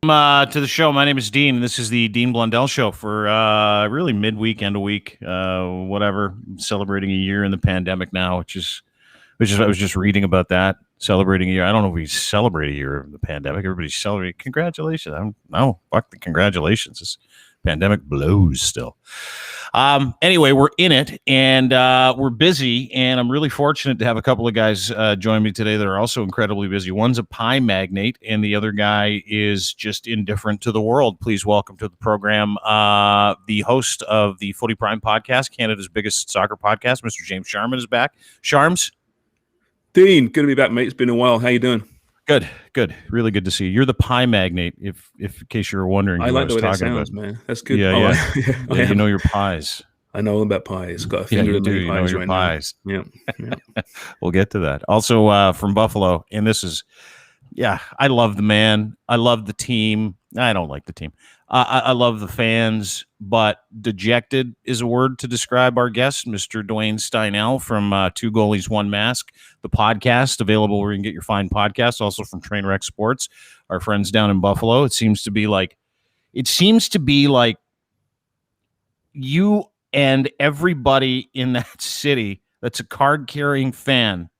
To the show. My name is Dean, and this is the Dean Blundell Show for really midweek, end of week, whatever. Celebrating a year in the pandemic now, which is I was just reading about that. Celebrating a year. I don't know if we celebrate a year of the pandemic. Everybody's celebrating. Congratulations. No, fuck the congratulations. This pandemic blows still. Anyway, we're in it and we're busy, and I'm really fortunate to have a couple of guys join me today that are also incredibly busy. One's a pie magnate, and the other guy is just indifferent to the world. Please welcome to the program the host of the Footy Prime podcast, Canada's biggest soccer podcast, Mr. James Sharman is back. Sharms? Dean, good to be back, mate. It's been a while. How you doing? Good. Really good to see you. You're the pie magnate, if in case you were wondering. I like the way that sounds, man. That's good. Yeah. You know your pies. I know about pies. Got a finger in many pies right pies. Now. Yeah. We'll get to that. Also from Buffalo, and this is, I love the man. I love the team. I don't like the team. I love the fans, but dejected is a word to describe our guest, Mr. Dwayne Steinell from Two Goalies, One Mask, the podcast, available where you can get your fine podcasts, also from Trainwreck Sports, our friends down in Buffalo. It seems to be like you and everybody in that city that's a card-carrying fan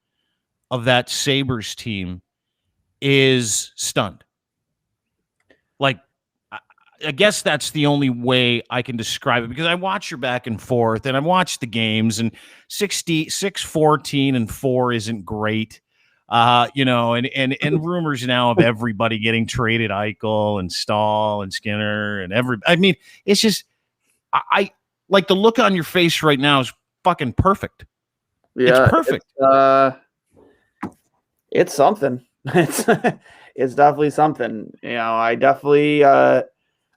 of that Sabres team is stunned. Like, I guess that's the only way I can describe it, because I watch your back and forth and I watch the games, and 6-14-4 isn't great. And rumors now of everybody getting traded, Eichel and Stahl and Skinner and it's just, I like the look on your face right now is fucking perfect. Yeah, it's perfect. It's something. It's definitely something.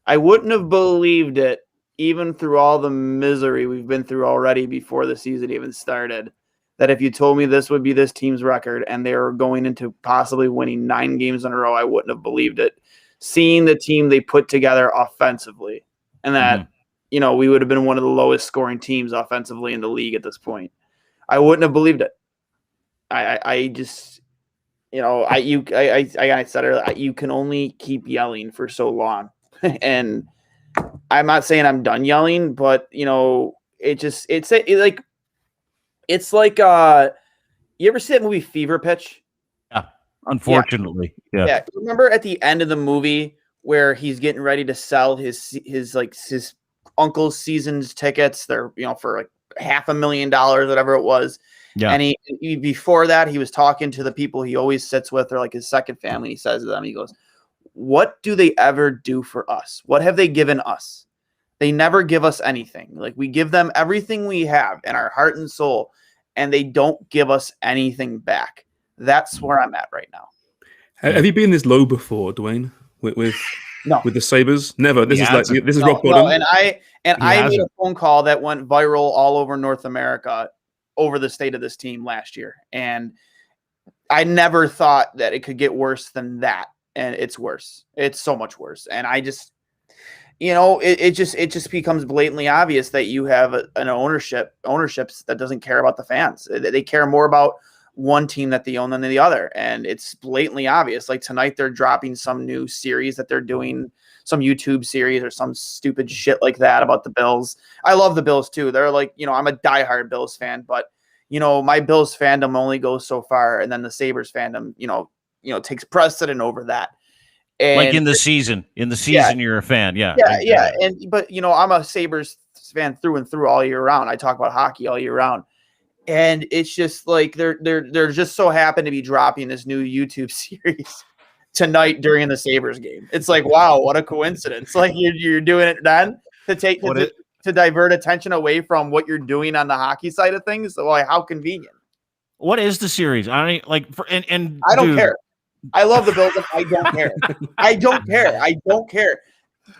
I wouldn't have believed it, even through all the misery we've been through already before the season even started, that if you told me this would be this team's record and they were going into possibly winning 9 games in a row, I wouldn't have believed it. Seeing the team they put together offensively, and that, we would have been one of the lowest scoring teams offensively in the league at this point, I wouldn't have believed it. I said earlier, you can only keep yelling for so long. And I'm not saying I'm done yelling, but it's like you ever see that movie Fever Pitch? Yeah, unfortunately. Yeah. Remember at the end of the movie where he's getting ready to sell his uncle's season's tickets? They're for like $500,000, whatever it was. Yeah. And he before that he was talking to the people he always sits with, or like his second family. He says to them, he goes, "What do they ever do for us? What have they given us? They never give us anything. Like, we give them everything we have in our heart and soul, and they don't give us anything back." That's where I'm at right now. Have you been this low before, Dwayne? With the Sabres? Never. This is rock bottom. No, and I made a phone call that went viral all over North America over the state of this team last year, and I never thought that it could get worse than that. And it's worse. It's so much worse. And I just, it just becomes blatantly obvious that you have an ownerships that doesn't care about the fans. They care more about one team that they own than the other. And it's blatantly obvious. Like tonight, they're dropping some new series that they're doing, some YouTube series or some stupid shit like that about the Bills. I love the Bills too. They're like, I'm a diehard Bills fan, but my Bills fandom only goes so far. And then the Sabres fandom, takes precedent over that. And like in the season, you're a fan. Yeah. But I'm a Sabres fan through and through all year round. I talk about hockey all year round. And it's just like, they're just so happen to be dropping this new YouTube series tonight during the Sabres game. It's like, wow, what a coincidence. Like you're doing it then to divert attention away from what you're doing on the hockey side of things. So like, how convenient. What is the series? I don't care. I love the Bills. I don't care. I don't care.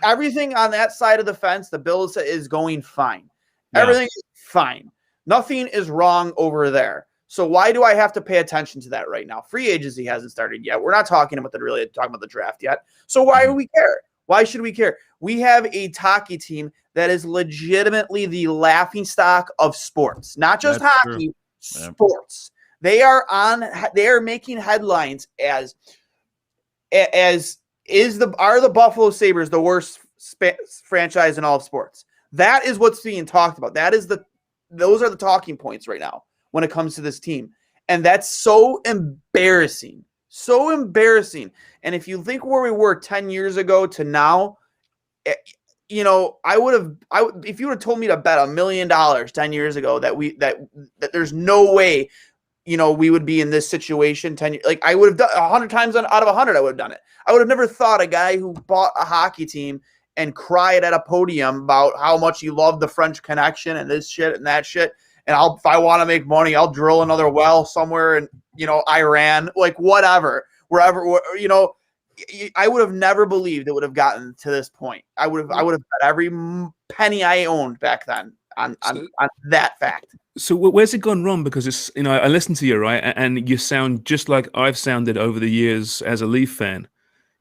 Everything on that side of the fence, the Bills is going fine. Yeah. Everything is fine. Nothing is wrong over there. So why do I have to pay attention to that right now? Free agency hasn't started yet. We're not talking about the draft yet. So why do we care? Why should we care? We have a hockey team that is legitimately the laughingstock of sports, not just hockey, sports. They are making headlines as are the Buffalo Sabres the worst franchise in all of sports? That is what's being talked about. Those are the talking points right now when it comes to this team. And that's so embarrassing. So embarrassing. And if you think where we were 10 years ago to now, if you would have told me to bet $1 million 10 years ago that there's no way, we would be in this situation 10 years, I would have done 100 times out of 100, I would have done it. I would have never thought a guy who bought a hockey team and cried at a podium about how much he loved the French Connection and this shit and that shit. And if I want to make money, I'll drill another well somewhere in, Iran, whatever, wherever, I would have never believed it would have gotten to this point. I would have bet every penny I owned back then on that fact. So where's it gone wrong? Because it's, I listen to you, right? And you sound just like I've sounded over the years as a Leaf fan.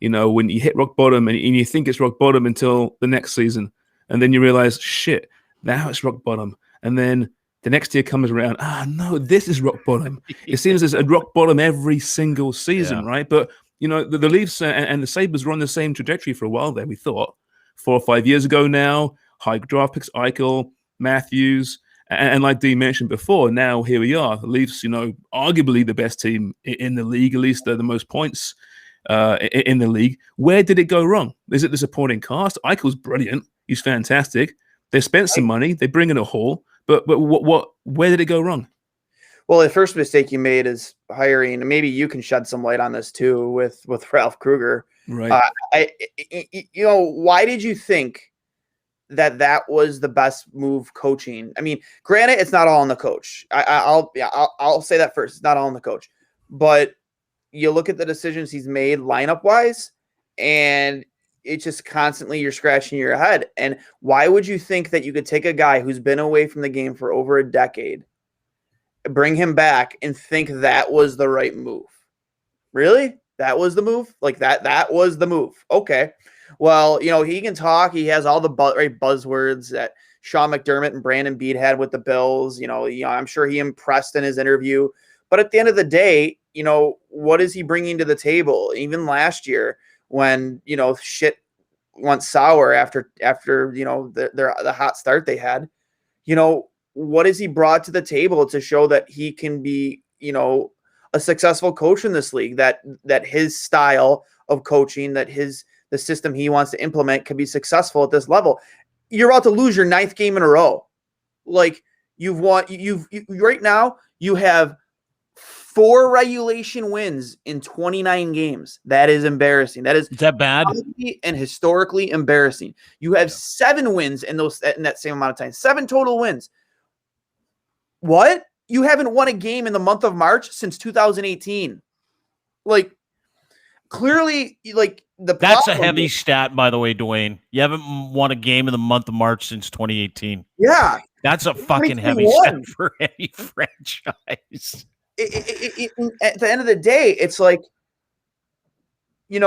When you hit rock bottom and you think it's rock bottom until the next season. And then you realize, shit, now it's rock bottom. And then the next year comes around. No, this is rock bottom. It seems there's a rock bottom every single season, right? But, the Leafs and the Sabres were on the same trajectory for a while there, we thought. 4 or 5 years ago now, high draft picks, Eichel, Matthews, and like Dean mentioned before, now here we are. The Leafs, arguably the best team in the league, at least they're the most points in the league. Where did it go wrong? Is it the supporting cast? Eichel's brilliant. He's fantastic. They spent some money. They bring in a haul. But where did it go wrong? Well, the first mistake you made is hiring, and maybe you can shed some light on this too with Ralph Kruger. Right. Why did you think that was the best move coaching? I mean, granted, it's not all on the coach. I'll say that first. It's not all on the coach. But you look at the decisions he's made lineup wise, and it's just constantly you're scratching your head. And why would you think that you could take a guy who's been away from the game for over a decade, bring him back, and think that was the right move? Really? That was the move? That was the move. Okay. Well, he can talk. He has all the right buzzwords that Sean McDermott and Brandon Beat had with the Bills. I'm sure he impressed in his interview. But at the end of the day, what is he bringing to the table? Even last year when, shit went sour after the hot start they had, what has he brought to the table to show that he can be, a successful coach in this league, that his style of coaching, that the system he wants to implement can be successful at this level? You're about to lose your 9th game in a row. Right now you have 4 regulation wins in 29 games. That is embarrassing. Is that bad? And historically embarrassing. You have 7 wins in that same amount of time. 7 total wins. What? You haven't won a game in the month of March since 2018. Clearly, that's a heavy stat, by the way, Dwayne. You haven't won a game in the month of March since 2018. Yeah. That's a fucking heavy stat for any franchise. At the end of the day, it's at the end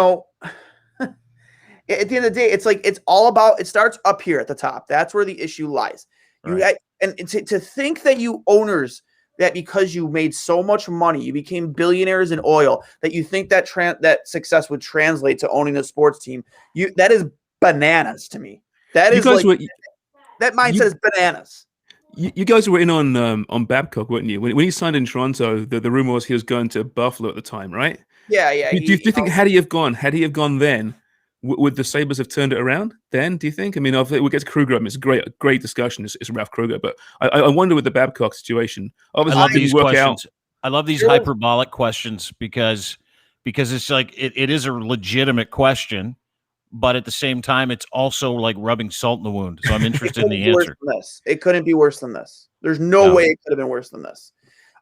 of the day, it's all about, it starts up here at the top. That's where the issue lies. Right. And to think that you owners, that because you made so much money, you became billionaires in oil, that you think that that success would translate to owning a sports team, that is bananas to me. That is that mindset is bananas. You guys were in on Babcock, weren't you? When he signed in Toronto, the rumor was he was going to Buffalo at the time, right? Yeah. Do you think had he have gone then, would the Sabres have turned it around then, do you think? I mean, we'll get to Kruger. I mean, it's a great discussion. It's Ralph Kruger. But I wonder with the Babcock situation. Obviously, I love these questions. I love these hyperbolic questions because it's it is a legitimate question, but at the same time, it's also like rubbing salt in the wound. So I'm interested in the answer. It couldn't be worse than this. There's no way it could have been worse than this.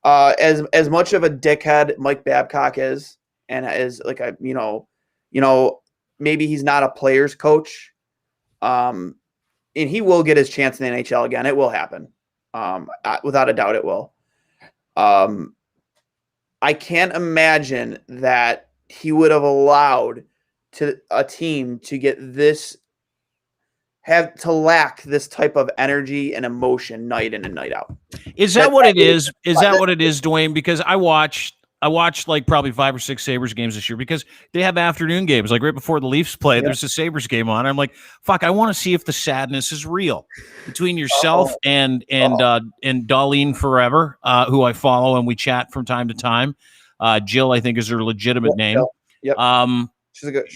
As much of a dickhead Mike Babcock is, and is maybe he's not a player's coach, and he will get his chance in the NHL again. It will happen, without a doubt. It will. I can't imagine that he would have allowed a team to get lack this type of energy and emotion night in and night out. Is that what it is? Is that what it is, Dwayne? Because I watched I watched like probably 5 or 6 Sabres games this year because they have afternoon games. Like right before the Leafs play, there's a Sabres game on. I'm like, fuck, I want to see if the sadness is real between yourself and Darlene Forever, who I follow and we chat from time to time. Jill, I think, is her legitimate name. Yep. She's a good.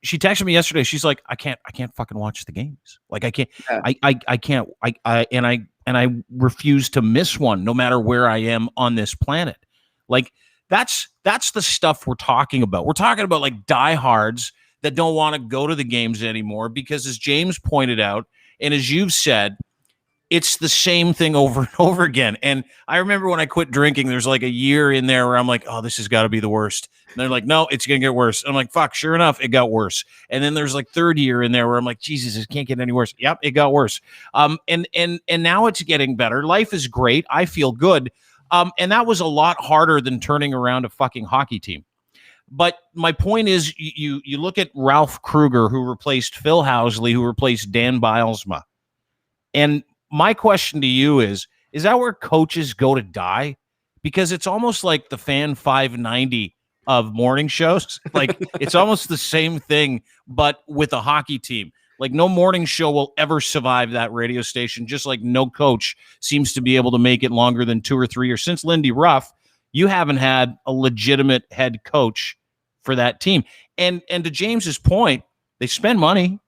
She texted me yesterday. She's like, I can't fucking watch the games. Like I can't. Yeah. I can't. I refuse to miss one, no matter where I am on this planet. Like that's the stuff we're talking about. We're talking about like diehards that don't want to go to the games anymore because, as James pointed out, and as you've said, it's the same thing over and over again. And I remember when I quit drinking, there's like a year in there where I'm like, oh, this has got to be the worst. And they're like, no, it's going to get worse. And I'm like, fuck, sure enough, it got worse. And then there's like third year in there where I'm like, Jesus, it can't get any worse. Yep, it got worse. And now it's getting better. Life is great. I feel good. And that was a lot harder than turning around a fucking hockey team. But my point is, you look at Ralph Kruger, who replaced Phil Housley, who replaced Dan Bilesma. And my question to you is that where coaches go to die? Because it's almost like the Fan 590 of morning shows. Like it's almost the same thing, but with a hockey team. Like no morning show will ever survive that radio station, just like no coach seems to be able to make it longer than 2 or 3 years. Since Lindy Ruff, you haven't had a legitimate head coach for that team. And to James's point, they spend money.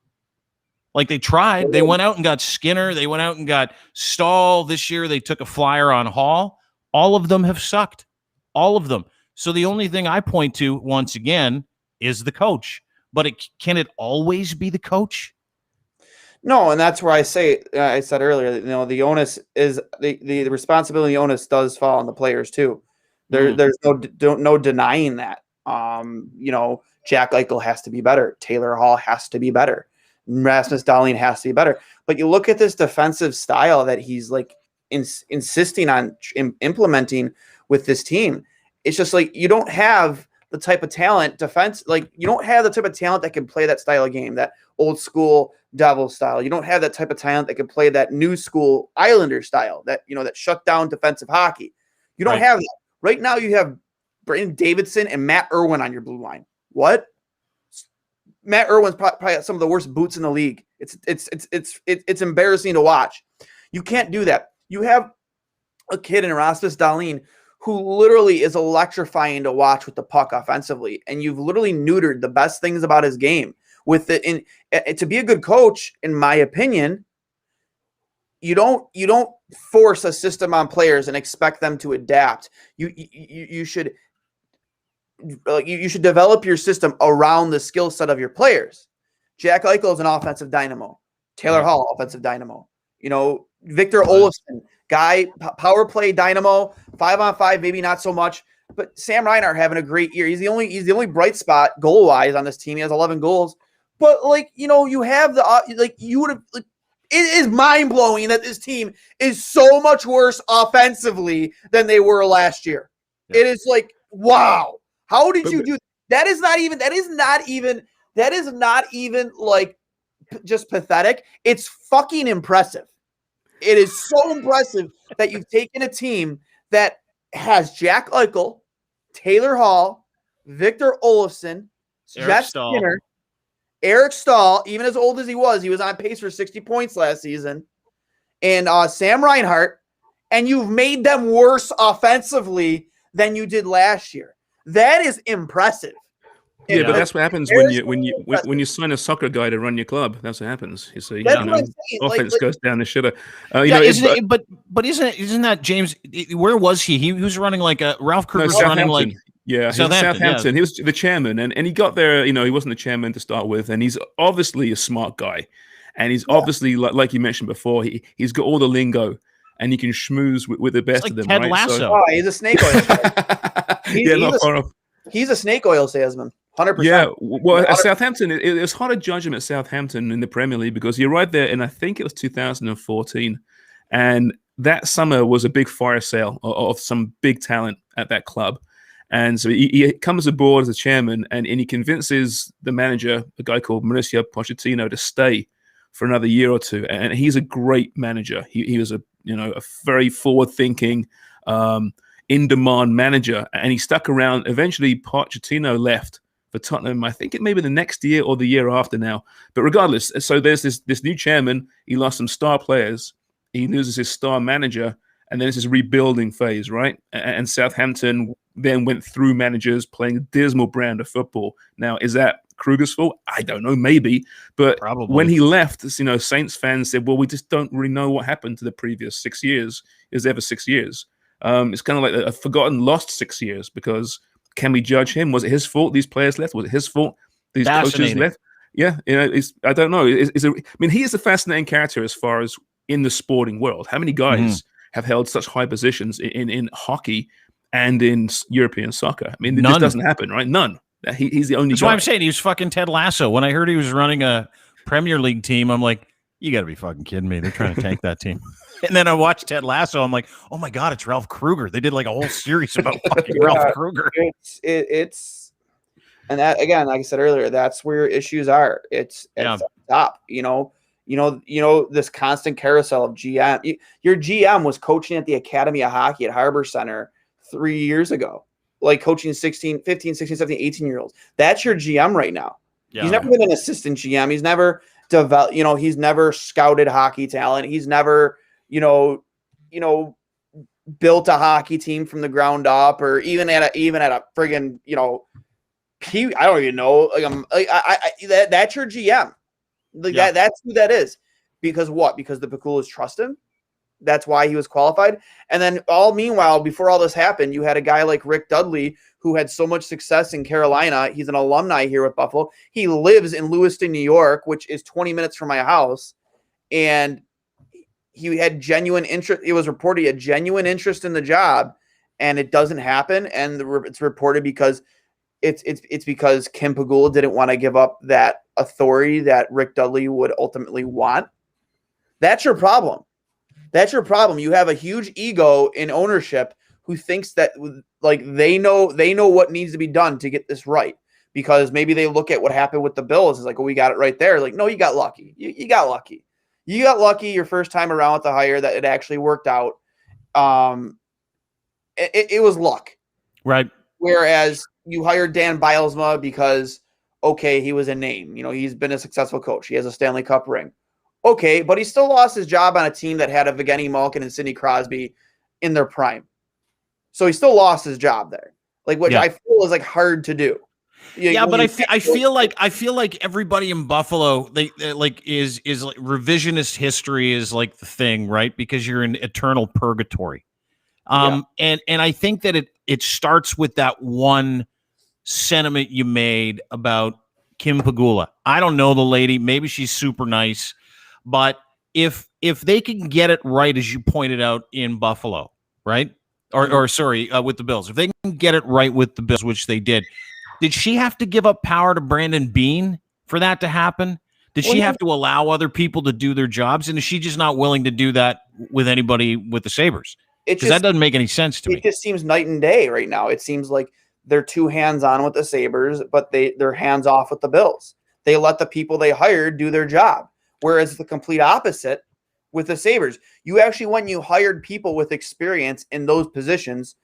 Like they tried. They went out and got Skinner. They went out and got Stahl. This year they took a flyer on Hall. All of them have sucked. All of them. So the only thing I point to, once again, is the coach. But can it always be the coach? No, and that's where I said earlier, the onus is the responsibility, the onus does fall on the players too. There's no denying that. Jack Eichel has to be better. Taylor Hall has to be better. Rasmus Dahlin has to be better. But you look at this defensive style that he's like insisting on implementing with this team. It's just like you don't have the type of talent you don't have the type of talent that can play that style of game, that old school Devil style. You don't have that type of talent that can play that new school Islander style, that shut down defensive hockey. You don't have that. Right now you have Brandon Davidson and Matt Irwin on your blue line. What? Matt Irwin's probably some of the worst boots in the league. It's embarrassing to watch. You can't do that. You have a kid in Rasmus Dahlin who literally is electrifying to watch with the puck offensively, and you've literally neutered the best things about his game with it. To be a good coach, in my opinion, you don't force a system on players and expect them to adapt. You should develop your system around the skill set of your players. Jack Eichel is an offensive dynamo. Taylor Hall, offensive dynamo. Victor Olofsson, guy, power play dynamo, 5-on-5, maybe not so much. But Sam Reinhart having a great year. He's the only bright spot goal wise on this team. He has 11 goals. But you have it is mind blowing that this team is so much worse offensively than they were last year. Yeah. It is like, wow. How did you do that? Is not even like just pathetic. It's fucking impressive. It is so impressive that you've taken a team that has Jack Eichel, Taylor Hall, Victor Olofsson, Jeff Skinner, Eric Stahl, even as old as he was on pace for 60 points last season, and Sam Reinhart, and you've made them worse offensively than you did last year. That is impressive. Yeah, but that's what happens when you sign a soccer guy to run your club. That's what happens. You see, offense goes down the shitter. Isn't that James? Where was he? He was running like Ralph Kruger was running like Southampton. He was the chairman, and he got there. He wasn't the chairman to start with, and he's obviously a smart guy, and he's obviously like you mentioned before, he's got all the lingo. And he can schmooze with the best of them, Ted right? Lasso. He's a snake oil. He's a snake oil salesman, 100%. Yeah, well, at Southampton, it's hard to judge him at Southampton in the Premier League because you're right there, and I think it was 2014, and that summer was a big fire sale of some big talent at that club, and so he comes aboard as a chairman, and he convinces the manager, a guy called Mauricio Pochettino, to stay for another year or two, and he's a great manager. He was a very forward-thinking, in-demand manager, and he stuck around. Eventually, Pochettino left for Tottenham. I think it may be the next year or the year after now. But regardless, so there's this new chairman. He lost some star players. He loses his star manager, and then it's this rebuilding phase, right? And Southampton then went through managers playing a dismal brand of football. Now, is that Kruger's fault? I don't know, maybe. But Probably. when he left, Saints fans said, well, we just don't really know what happened to the previous 6 years. Is ever 6 years? It's kind of like a forgotten lost 6 years, because can we judge him? Was it his fault these players left? Was it his fault these coaches left? Yeah, I don't know. I mean, he is a fascinating character as far as in the sporting world. How many guys have held such high positions in hockey and in European soccer? I mean, this doesn't happen, right? None. He's the only guy. That's why I'm saying he was fucking Ted Lasso. When I heard he was running a Premier League team, I'm like, you got to be fucking kidding me. They're trying to tank that team. And then I watched Ted Lasso. I'm like, oh my God, it's Ralph Kruger. They did like a whole series about fucking Ralph Kruger. It's and that, again, like I said earlier, that's where issues are. It's top, this constant carousel of GM. Your GM was coaching at the Academy of Hockey at Harbor Center 3 years ago, like coaching 15, 16, 17, 18-year-olds. That's your GM right now. Yeah. He's never been an assistant GM. He's never developed, he's never scouted hockey talent. He's never, built a hockey team from the ground up, or even at a friggin', I don't even know. That's your GM. That's who that is. Because what? Because the Paculas trust him. That's why he was qualified. And then meanwhile, before all this happened, you had a guy like Rick Dudley who had so much success in Carolina. He's an alumni here with Buffalo. He lives in Lewiston, New York, which is 20 minutes from my house. And he had genuine interest. It was reported he had genuine interest in the job, and it doesn't happen. And it's reported because it's because Kim Pegula didn't want to give up that authority that Rick Dudley would ultimately want. That's your problem. That's your problem. You have a huge ego in ownership who thinks that like they know what needs to be done to get this right, because maybe they look at what happened with the Bills. It's like, oh, we got it right there. Like, no, you got lucky. You got lucky. You got lucky your first time around with the hire that it actually worked out. It was luck. Right. Whereas you hired Dan Bilesma because, okay, he was a name. He's been a successful coach. He has a Stanley Cup ring. Okay, but he still lost his job on a team that had a Evgeny Malkin and Sidney Crosby in their prime. So he still lost his job there, which I feel is hard to do. But I feel like everybody in Buffalo, they like is like revisionist history is like the thing, right? Because you're in eternal purgatory. And I think that it starts with that one sentiment you made about Kim Pegula. I don't know the lady. Maybe she's super nice, but if they can get it right, as you pointed out in Buffalo, right? Or sorry, with the Bills, if they can get it right with the Bills, which they did she have to give up power to Brandon Beane for that to happen? Did she have to allow other people to do their jobs? And is she just not willing to do that with anybody with the Sabres? Because that doesn't make any sense to me. It just seems night and day right now. It seems like they're too hands-on with the Sabres, but they're hands-off with the Bills. They let the people they hired do their job. Whereas the complete opposite with the Sabres. You actually went and you hired people with experience in those positions.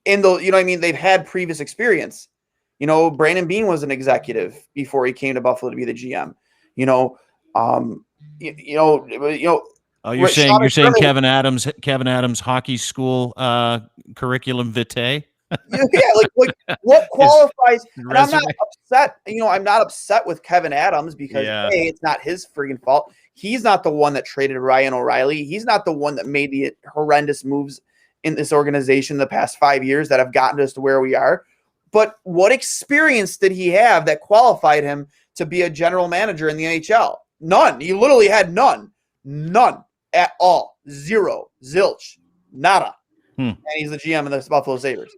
They've had previous experience. Brandon Beane was an executive before he came to Buffalo to be the GM. You're saying Kevin Adams hockey school curriculum vitae? What qualifies? And I'm not upset. I'm not upset with Kevin Adams because it's not his freaking fault. He's not the one that traded Ryan O'Reilly. He's not the one that made the horrendous moves in this organization the past 5 years that have gotten us to where we are. But what experience did he have that qualified him to be a general manager in the NHL? None. He literally had none. None at all. Zero. Zilch. Nada. And he's the GM of the Buffalo Sabres.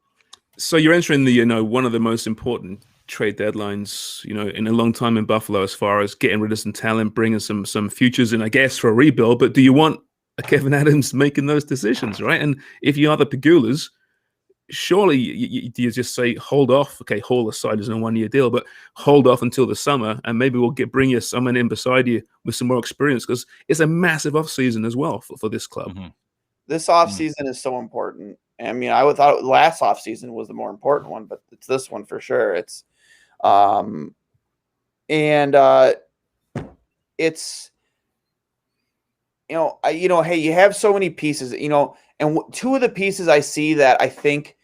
So you're entering the, one of the most important trade deadlines, in a long time in Buffalo, as far as getting rid of some talent, bringing some futures in, I guess, for a rebuild. But do you want a Kevin Adams making those decisions, right? And if you are the Pegulas, surely you just say, hold off. Okay, Hall aside is a 1-year deal, but hold off until the summer, and maybe we'll bring you someone in beside you with some more experience, because it's a massive offseason as well for this club. Mm-hmm. This offseason is so important. I mean, I would thought last offseason was the more important one, but it's this one for sure. It's it's hey, you have so many pieces, and two of the pieces I see that I think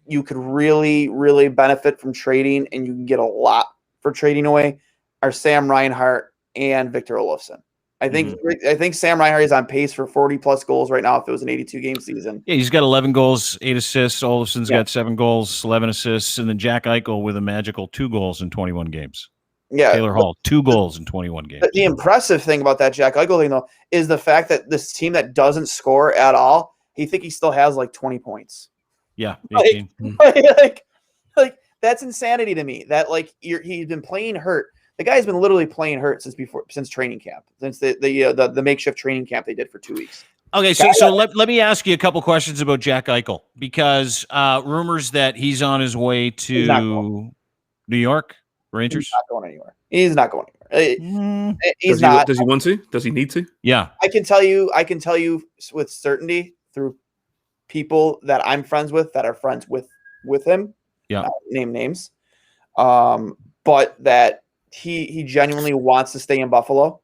you could really, really benefit from trading, and you can get a lot for trading away, are Sam Reinhart and Victor Olofsson. I think Sam Reinhart is on pace for 40+ goals right now if it was an 82-game season. Yeah, he's got 11 goals, 8 assists. Olofsson's got 7 goals, 11 assists, and then Jack Eichel with a magical 2 goals in 21 games. Yeah, Taylor Hall, 2 goals in 21 games. The impressive thing about that Jack Eichel thing, though, is the fact that this team that doesn't score at all, he still has like 20 points. Yeah, 18. Like that's insanity to me. That he's been playing hurt. The guy's been literally playing hurt since training camp, since the makeshift training camp they did for 2 weeks. Okay, so let me ask you a couple questions about Jack Eichel, because rumors that he's on his way to New York Rangers. He's not going anywhere. He's not going anywhere. Does he want to? Does he need to? Yeah, I can tell you with certainty through people that I'm friends with that are friends with him. Yeah, name names. But that he genuinely wants to stay in Buffalo.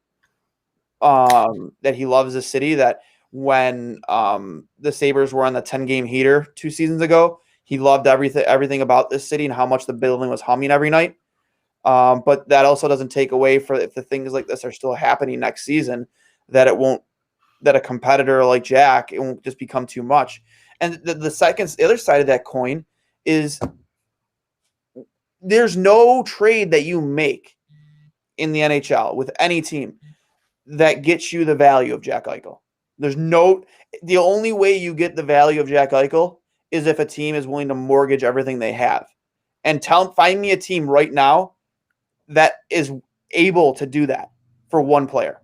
That he loves the city. That when the Sabres were on the 10-game heater 2 seasons ago, he loved everything about this city and how much the building was humming every night. But that also doesn't take away for if the things like this are still happening next season, that a competitor like Jack, it won't just become too much. And the other side of that coin is there's no trade that you make in the NHL with any team that gets you the value of Jack Eichel. The only way you get the value of Jack Eichel is if a team is willing to mortgage everything they have. And find me a team right now that is able to do that for one player.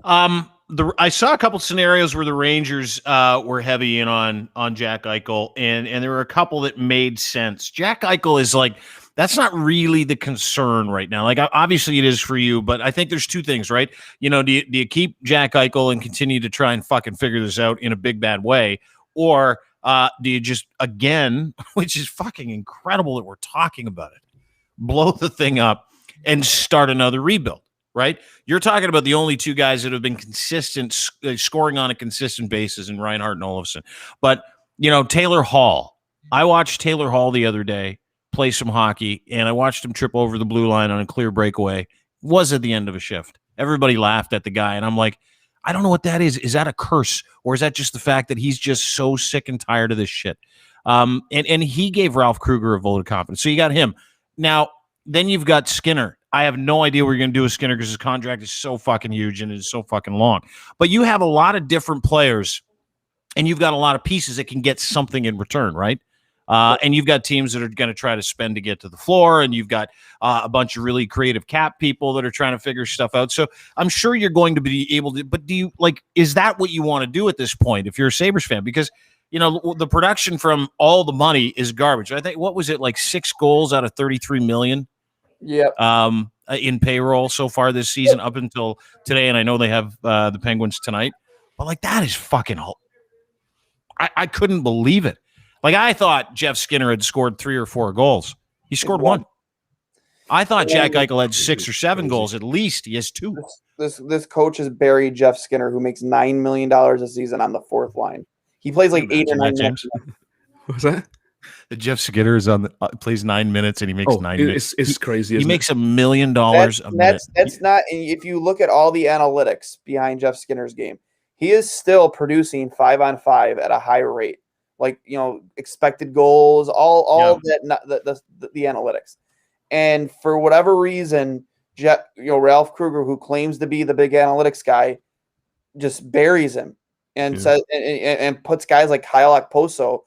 I saw a couple scenarios where the Rangers were heavy in on Jack Eichel, and there were a couple that made sense. Jack Eichel is that's not really the concern right now. Obviously it is for you, but I think there's 2 things, right? Do you keep Jack Eichel and continue to try and fucking figure this out in a big bad way, or do you just, again, which is fucking incredible that we're talking about it, blow the thing up and start another rebuild? Right? You're talking about the only 2 guys that have been consistent, scoring on a consistent basis in Reinhart and Olofsson. But, Taylor Hall. I watched Taylor Hall the other day play some hockey, and I watched him trip over the blue line on a clear breakaway. It was at the end of a shift. Everybody laughed at the guy, and I'm like, I don't know what that is. Is that a curse, or is that just the fact that he's just so sick and tired of this shit? And he gave Ralph Kruger a vote of confidence. So you got him. Now, then you've got Skinner. I have no idea what you're going to do with Skinner because his contract is so fucking huge and it is so fucking long. But you have a lot of different players, and you've got a lot of pieces that can get something in return, right? And you've got teams that are going to try to spend to get to the floor, and you've got a bunch of really creative cap people that are trying to figure stuff out. So I'm sure you're going to be able to, but is that what you want to do at this point if you're a Sabres fan? Because, the production from all the money is garbage. I think, what was it, 6 goals out of 33 million? Yeah. In payroll so far this season up until today, and I know they have the Penguins tonight, but that is fucking. I couldn't believe it. I thought Jeff Skinner had scored 3 or 4 goals. He scored 1. I thought Jack Eichel had 6 or 7 goals at least. He has 2. This coach has buried Jeff Skinner, who makes $9 million a season on the 4th line. He plays 8 or 9 minutes. What's that? Jeff Skinner is on plays 9 minutes and he makes 9 minutes. It's crazy. He makes $1 million a minute. That's not. If you look at all the analytics behind Jeff Skinner's game, he is still producing 5-on-5 at a high rate. Expected goals, all that, the analytics. And for whatever reason, Ralph Kruger, who claims to be the big analytics guy, just buries him and says and puts guys like Kyle Okposo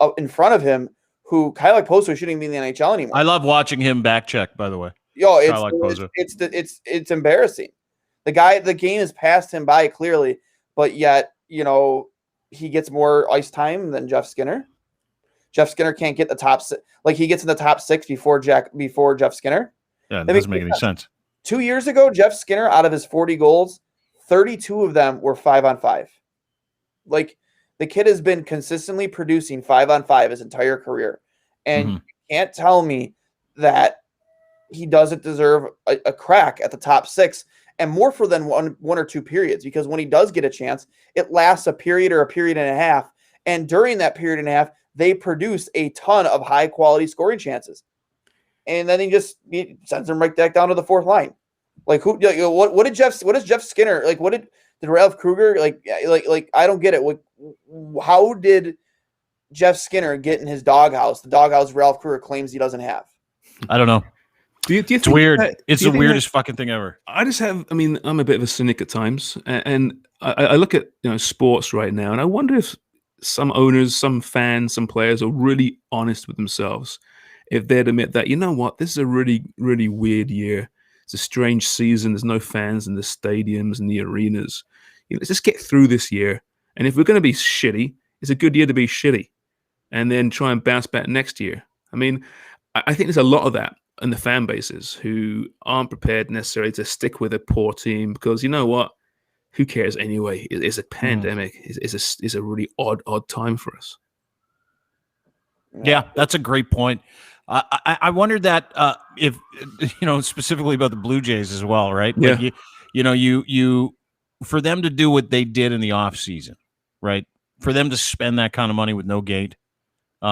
up in front of him, who Kyle Okposo shouldn't be in the NHL anymore. I love watching him back check, by the way. It's embarrassing. The game has passed him by clearly, but yet, he gets more ice time than Jeff Skinner. Jeff Skinner can't get the top 6. He gets in the top 6 before Jeff Skinner. Yeah, it doesn't make any sense. 2 years ago, Jeff Skinner, out of his 40 goals, 32 of them were 5-on-5. like the kid has been consistently producing 5-on-5 his entire career, and you can't tell me that he doesn't deserve a crack at the top 6 and more for than one or two periods, because when he does get a chance, it lasts a period or a period and a half. And during that period and a half, they produce a ton of high quality scoring chances. And then he sends them right back down to the 4th line. Like what did Jeff Skinner, like what did Ralph Kruger, like I don't get it. How did Jeff Skinner get in his doghouse, the doghouse Ralph Kruger claims he doesn't have? I don't know. Do you it's weird. It's the weirdest fucking thing ever. I'm a bit of a cynic at times, and I look at sports right now, and I wonder if some owners, some fans, some players are really honest with themselves. If they'd admit that, this is a really, really weird year. It's a strange season. There's no fans in the stadiums and the arenas. Let's just get through this year. And if we're going to be shitty, it's a good year to be shitty, and then try and bounce back next year. I mean, I think there's a lot of that in the fan bases who aren't prepared necessarily to stick with a poor team because you know what? Who cares anyway? It's a pandemic. It's a really odd time for us. Yeah, that's a great point. I wondered that if specifically about the Blue Jays as well, right? Yeah. Like you for them to do what they did in the off season, right? For them to spend that kind of money with no gate. You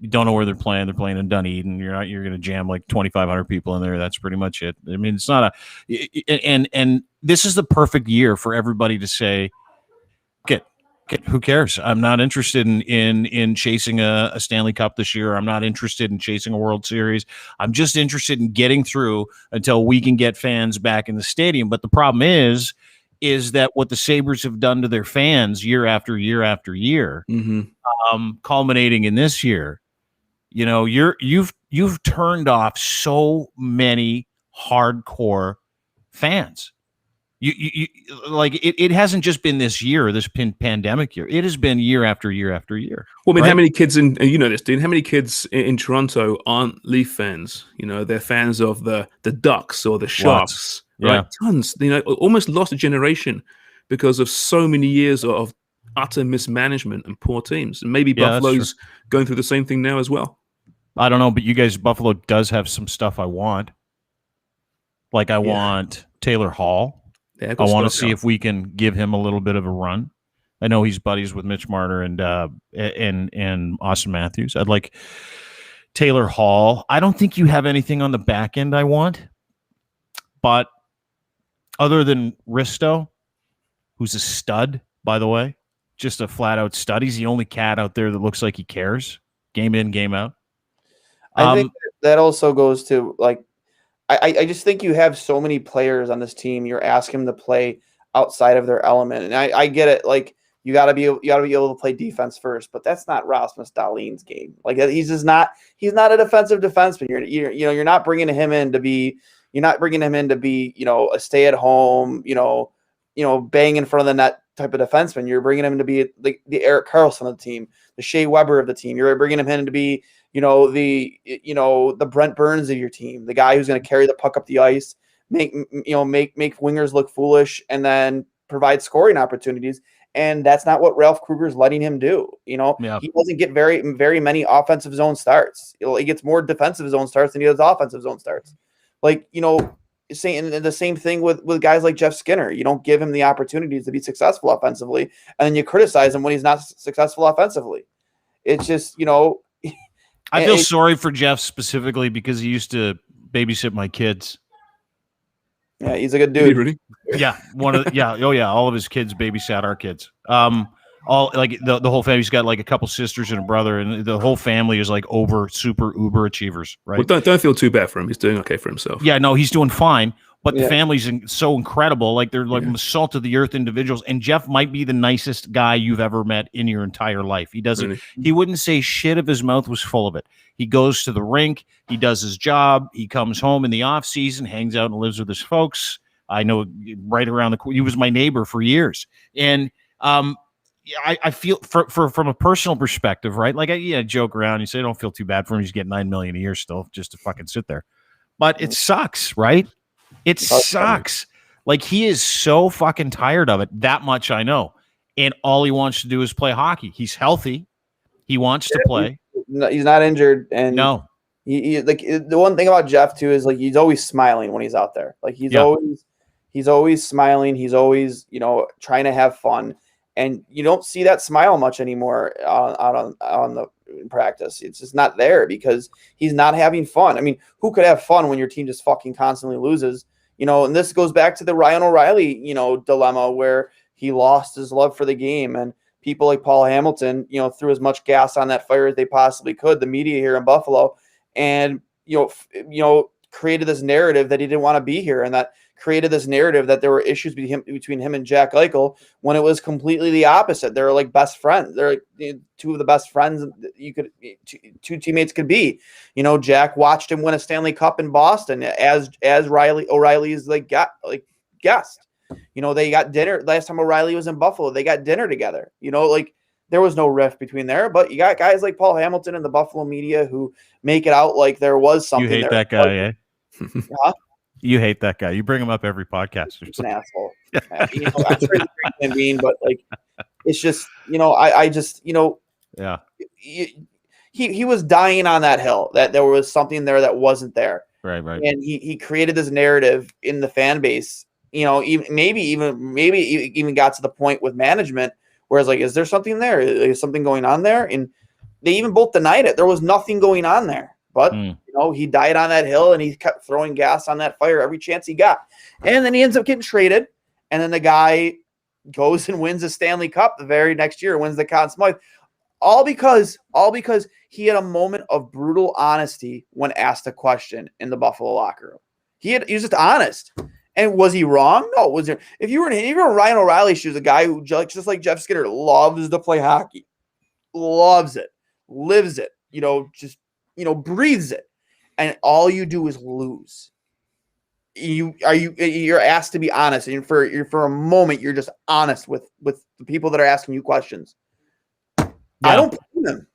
don't know where they're playing. They're playing in Dunedin. You're going to jam like 2,500 people in there. That's pretty much it. I mean, it's not and this is the perfect year for everybody to say, get who cares? I'm not interested in chasing a Stanley Cup this year. I'm not interested in chasing a World Series. I'm just interested in getting through until we can get fans back in the stadium. But the problem is that what the Sabres have done to their fans year after year after year, culminating in this year, you've turned off so many hardcore fans. You like it hasn't just been this year, this pandemic year. It has been year after year after year. Well, I mean, right? How many kids how many kids in Toronto aren't Leaf fans? They're fans of the Ducks or the Sharks. Right? Yeah. Tons. Almost lost a generation because of so many years of utter mismanagement and poor teams. And maybe Buffalo's going through the same thing now as well. I don't know, but you guys, Buffalo does have some stuff I want. Like I want Taylor Hall. I want to see if we can give him a little bit of a run. I know he's buddies with Mitch Marner and Austin Matthews. I'd like Taylor Hall. I don't think you have anything on the back end I want, but other than Risto, who's a stud, by the way, just a flat-out stud. He's the only cat out there that looks like he cares, game in, game out. I think that also goes to, like, I just think you have so many players on this team. You're asking them to play outside of their element, and I get it. Like you got to be able to play defense first, but that's not Rasmus Dahlin's game. Like he's not a defensive defenseman. You're not bringing him in to be a stay at home bang in front of the net type of defenseman. You're bringing him to be the Erik Karlsson of the team, the Shea Weber of the team. You're bringing him in to be the Brent Burns of your team, the guy who's going to carry the puck up the ice, make wingers look foolish, and then provide scoring opportunities. And that's not what Ralph Kruger's letting him do. He doesn't get very, very many offensive zone starts. He gets more defensive zone starts than he does offensive zone starts. Saying the same thing with guys like Jeff Skinner. You don't give him the opportunities to be successful offensively, and then you criticize him when he's not successful offensively. It's just, I feel sorry for Jeff specifically because he used to babysit my kids. Yeah, he's a good dude. Really? Yeah, all of his kids babysat our kids. All like the whole family. He's got like a couple sisters and a brother, and the whole family is like super uber achievers, right? Well, don't feel too bad for him. He's doing okay for himself. Yeah, no, he's doing fine. But the family's so incredible. Like they're like salt of the earth individuals. And Jeff might be the nicest guy you've ever met in your entire life. He doesn't. Really? He wouldn't say shit if his mouth was full of it. He goes to the rink. He does his job. He comes home in the off season, hangs out and lives with his folks. I know right around the corner. He was my neighbor for years. And I feel from a personal perspective, right? Like I joke around. You say, I don't feel too bad for him. He's getting $9 million a year still just to fucking sit there. But it sucks, right? It sucks. Like he is so fucking tired of it. That much I know. and all he wants to do is play hockey. He's healthy. He wants to play. He's not injured, and no. He like the one thing about Jeff too is like he's always smiling when he's out there. Like he's always smiling. He's always trying to have fun, and you don't see that smile much anymore out on the practice. It's just not there because he's not having fun. I mean, who could have fun when your team just fucking constantly loses? And this goes back to the Ryan O'Reilly dilemma where he lost his love for the game, and people like Paul Hamilton threw as much gas on that fire as they possibly could. The media here in Buffalo. And created this narrative that he didn't want to be here, and that created this narrative that there were issues between him and Jack Eichel when it was completely the opposite. They're like best friends. They're like two of the best friends two teammates could be. Jack watched him win a Stanley Cup in Boston as O'Reilly's guest. They got dinner last time O'Reilly was in Buffalo. They got dinner together. There was no rift between there, but you got guys like Paul Hamilton and the Buffalo media who make it out like there was something. You hate there. that guy, eh? Huh? You hate that guy. You bring him up every podcast. He's an asshole. I'm sure he's a great human being, but it's just, I just, yeah. He was dying on that hill that there was something there that wasn't there. Right. And he created this narrative in the fan base. Maybe even got to the point with management. Whereas, is there something there? Is something going on there? And they even both denied it. There was nothing going on there. But, he died on that hill, and he kept throwing gas on that fire every chance he got. And then he ends up getting traded. And then the guy goes and wins the Stanley Cup the very next year, wins the Conn Smythe. All because he had a moment of brutal honesty when asked a question in the Buffalo locker room. He was just honest. And was he wrong? No. Was there? If you were in Ryan O'Reilly's shoes, a guy who just like Jeff Skinner loves to play hockey, loves it, lives it, breathes it, and all you do is lose. You're asked to be honest, and for a moment you're just honest with the people that are asking you questions. Yeah. I don't blame them.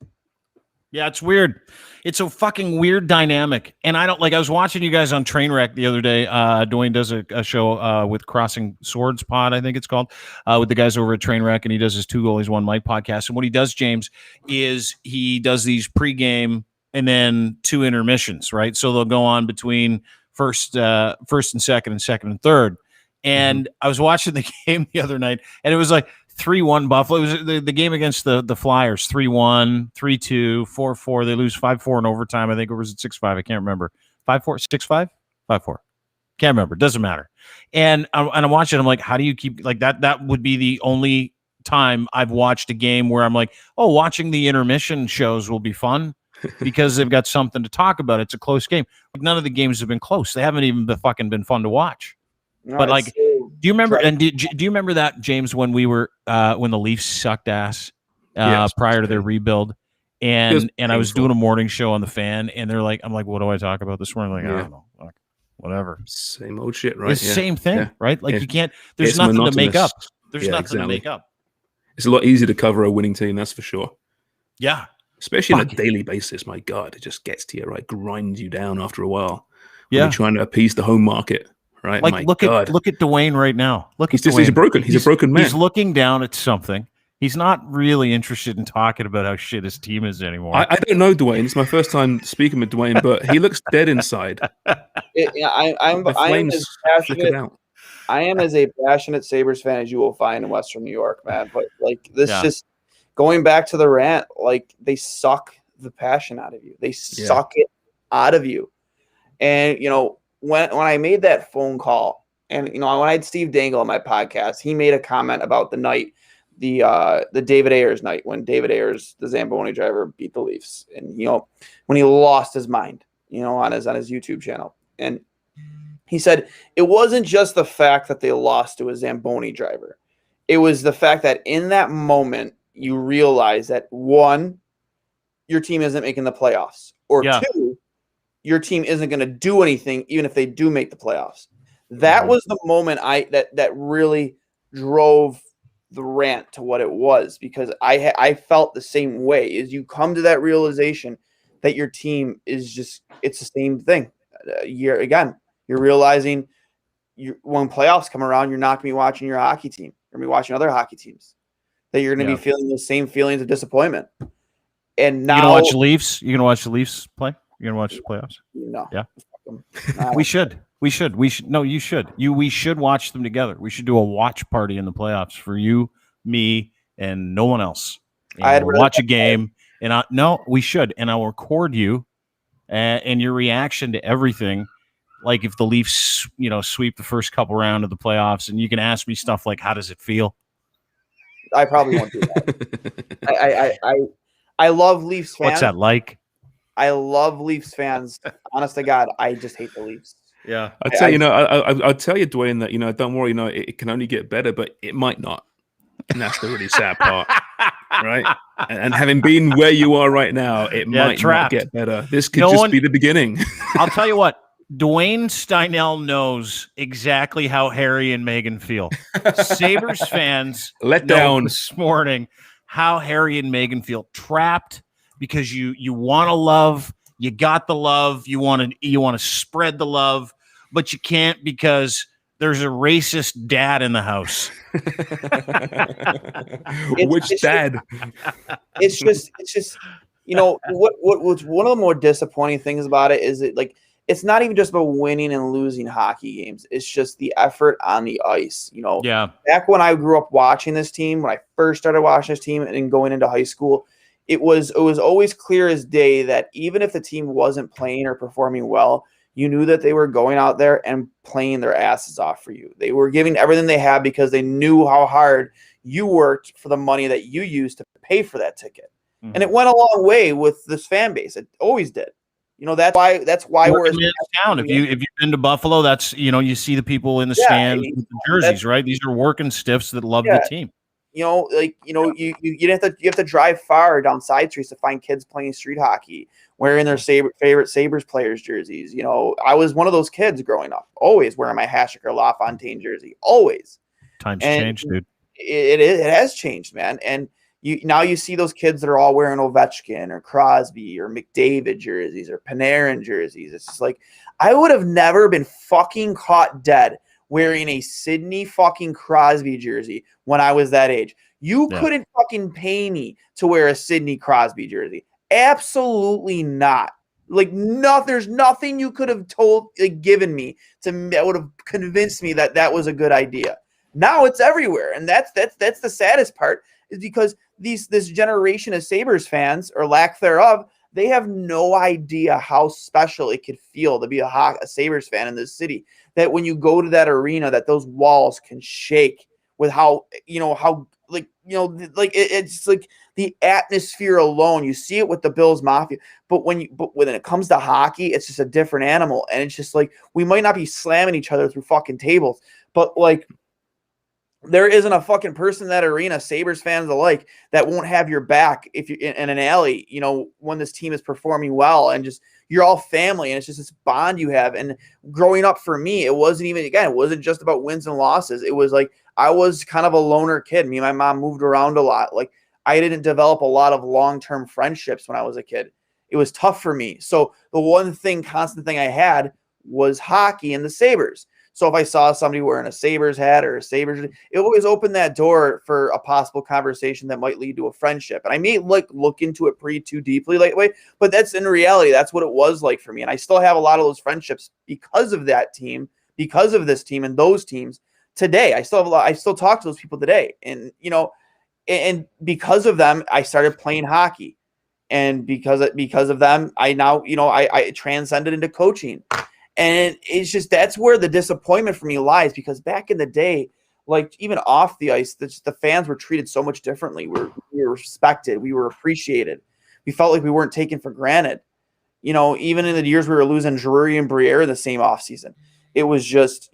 Yeah, it's weird. It's a fucking weird dynamic. And I was watching you guys on Trainwreck the other day. Dwayne does a show with Crossing Swords Pod, I think it's called, with the guys over at Trainwreck, and he does his Two Goalies, One Mic podcast. And what he does, James, is he does these pregame and then two intermissions, right? So they'll go on between first and second and third. And I was watching the game the other night, and it was like 3-1 Buffalo. It was the game against the Flyers, 3-1, 3-2, 4-4. They lose 5-4 in overtime. I think it was at 6-5. I can't remember. 5-4, 6-5? 5-4. Can't remember. Doesn't matter. And I'm watching. I'm like, how do you keep like that? That would be the only time I've watched a game where I'm like, oh, watching the intermission shows will be fun because they've got something to talk about. It's a close game. Like, none of the games have been close. They haven't even been fun to watch. No, but do you remember? And do you remember that, James, when we were when the Leafs sucked ass prior to their rebuild, and I was doing a morning show on the Fan, and they're like, I'm like, what do I talk about this morning? Like, I don't know, whatever. Same old shit, right? It's the same thing, right? Like you can't. There's nothing to make up. There's nothing to make up. It's a lot easier to cover a winning team, that's for sure. Yeah, especially on a daily basis. My God, it just gets to you, right? Grinds you down after a while. Yeah, you're trying to appease the home market. Right. Like look at Dwayne right now. He's a broken man. He's looking down at something. He's not really interested in talking about how shit his team is anymore. I don't know Dwayne. It's my first time speaking with Dwayne, but he looks dead inside. I am as a passionate Sabres fan as you will find in Western New York, man. But just going back to the rant, they suck the passion out of you. They suck it out of you. And when I made that phone call, and when I had Steve Dangle on my podcast, he made a comment about the night, the David Ayers night, when David Ayers, the Zamboni driver, beat the Leafs, and when he lost his mind, on his YouTube channel, and he said it wasn't just the fact that they lost to a Zamboni driver, it was the fact that in that moment you realize that one, your team isn't making the playoffs, or two, your team isn't going to do anything, even if they do make the playoffs. That was the moment that really drove the rant to what it was, because I felt the same way. Is you come to that realization that your team is it's the same thing. You're realizing when playoffs come around, you're not going to be watching your hockey team. You're going to be watching other hockey teams. that you're going to be feeling those same feelings of disappointment. And now you're gonna watch the Leafs. You're gonna watch the Leafs play. You're gonna watch the playoffs. No. Yeah. We should. No, you should. We should watch them together. We should do a watch party in the playoffs for you, me, and no one else. And we'll watch a game. And we should. And I'll record you and your reaction to everything. Like if the Leafs, sweep the first couple round of the playoffs, and you can ask me stuff like, "How does it feel?" I probably won't do that. I love Leafs fans. What's that like? I love Leafs fans. Honest to God, I just hate the Leafs. Yeah, I'll tell you, Dwayne, that don't worry. It can only get better, but it might not, and that's the really sad part, right? And having been where you are right now, it might not get better. This could be the beginning. I'll tell you what. Dwayne Steinell knows exactly how Harry and Meghan feel. Sabres fans let down this morning how Harry and Meghan feel, trapped because you want to love, you got the love, you want to spread the love, but you can't because there's a racist dad in the house. Which dad? It's just what's one of the more disappointing things about it is it's not even just about winning and losing hockey games. It's just the effort on the ice. Back when I grew up watching this team, when I first started watching this team and going into high school, it was always clear as day that even if the team wasn't playing or performing well, you knew that they were going out there and playing their asses off for you. They were giving everything they had because they knew how hard you worked for the money that you used to pay for that ticket. Mm-hmm. And it went a long way with this fan base. It always did. That's why we're in town. If you've been to Buffalo, that's you see the people in the stands with the jerseys, right? These are working stiffs that love the team. You have to drive far down side streets to find kids playing street hockey, wearing their favorite Sabres players jerseys. I was one of those kids growing up, always wearing my Hasek or LaFontaine jersey, always. Times changed, dude. It has changed, man. And you see those kids that are all wearing Ovechkin or Crosby or McDavid jerseys or Panarin jerseys. It's just like, I would have never been fucking caught dead wearing a Sidney fucking Crosby jersey when I was that age. You couldn't fucking pay me to wear a Sidney Crosby jersey. Absolutely not. There's nothing you could have given me that would have convinced me that was a good idea. Now it's everywhere, and that's the saddest part, is because this generation of Sabres fans, or lack thereof, they have no idea how special it could feel to be a Sabres fan in this city. That when you go to that arena, that those walls can shake with it's like the atmosphere alone. You see it with the Bills Mafia, but when it comes to hockey, it's just a different animal. And it's just like, we might not be slamming each other through fucking tables, but there isn't a fucking person in that arena, Sabres fans alike, that won't have your back if you're in an alley, when this team is performing well, and just, you're all family, and it's just this bond you have. And growing up for me, it wasn't just about wins and losses. It was like, I was kind of a loner kid. Me and my mom moved around a lot. I didn't develop a lot of long-term friendships when I was a kid. It was tough for me. So the constant thing I had was hockey and the Sabres. So if I saw somebody wearing a Sabres hat or a Sabres, it always opened that door for a possible conversation that might lead to a friendship. And I may look into it too deeply lately, but that's, in reality, that's what it was like for me. And I still have a lot of those friendships because of that team, because of this team and those teams today. I still talk to those people today. And, and because of them, I started playing hockey. And because of them, I now, I transcended into coaching. And it's just, that's where the disappointment for me lies, because back in the day, even off the ice, the fans were treated so much differently. We were respected. We were appreciated. We felt like we weren't taken for granted. Even in the years we were losing Drury and Briere in the same offseason, it was just,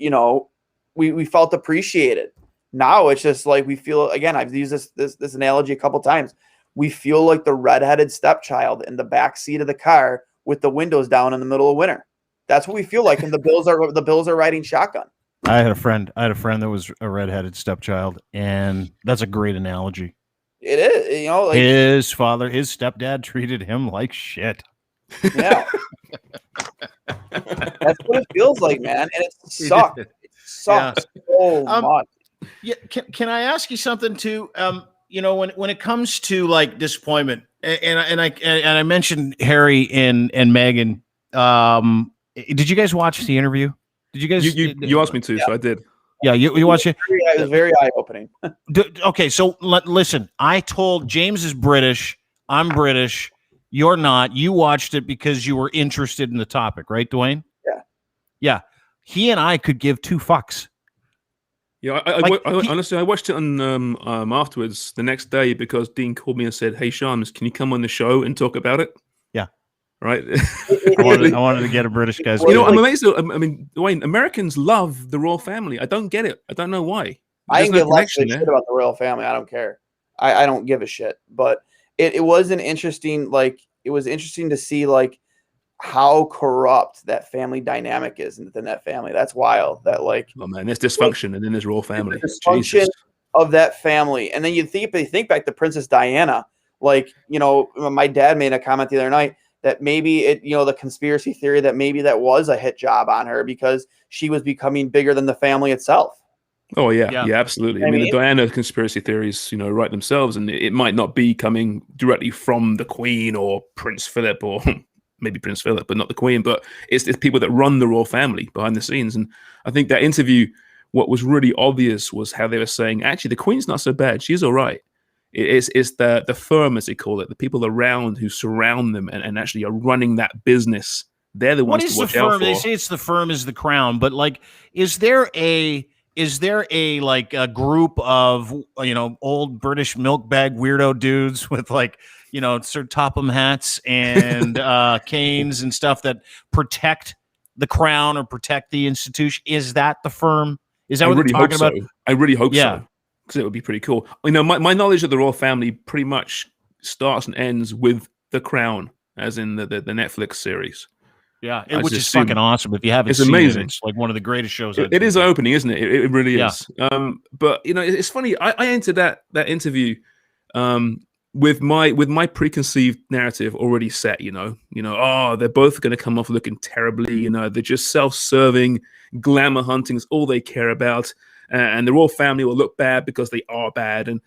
we felt appreciated. Now it's just like, we feel, again, I've used this analogy a couple times. We feel like the redheaded stepchild in the back seat of the car with the windows down in the middle of winter. That's what we feel like, and the Bills are riding shotgun. I had a friend that was a redheaded stepchild, and that's a great analogy. It is, his stepdad treated him like shit. Yeah, that's what it feels like, man, and it sucks. It sucks so much. Yeah, can I ask you something too? when it comes to like disappointment, and I mentioned Harry and Meghan. Did you guys watch the interview? Did you guys? You asked me to, so I did. Yeah, you watched it. It was very eye opening. Okay, so listen. I told James is British. I'm British. You're not. You watched it because you were interested in the topic, right, Dwayne? Yeah. Yeah. He and I could give two fucks. Yeah, honestly, I watched it on afterwards the next day because Dean called me and said, "Hey, Shams, can you come on the show and talk about it?" Yeah, right. I wanted to get a British guy's. I'm amazed. I mean, Dwayne, Americans love the royal family. I don't get it. I don't know why. I can give less of a shit about the royal family. I don't care. I don't give a shit. But it was an interesting, it was interesting to see how corrupt that family dynamic is within that family. That's wild. That oh man, there's dysfunction and then there's royal family. Dysfunction of that family, and then you think back to Princess Diana. My dad made a comment the other night that maybe the conspiracy theory that maybe that was a hit job on her because she was becoming bigger than the family itself. Oh yeah, absolutely. I mean, the Diana conspiracy theories, write themselves, and it might not be coming directly from the Queen or Prince Philip or maybe Prince Philip, but not the Queen. But it's people that run the royal family behind the scenes. And I think that interview, what was really obvious was how they were saying, actually, the Queen's not so bad. She's all right. It's the firm, as they call it, the people around who surround them and actually are running that business. They're the ones to watch out for. They say it's the firm is the crown, but is there a group of old British milk bag weirdo dudes with Sir Topham hats and canes and stuff that protect the crown or protect the institution? Is that the firm? Is that what they're talking about? I really hope so, because it would be pretty cool. My knowledge of the royal family pretty much starts and ends with The Crown, as in the Netflix series. Yeah, which is fucking awesome. If you haven't seen it, it's like one of the greatest shows. It is opening, isn't it? It really is. But it's funny. I entered that interview with my preconceived narrative already set. They're both going to come off looking terribly. They're just self-serving, glamour hunting is all they care about, and the royal family will look bad because they are bad. And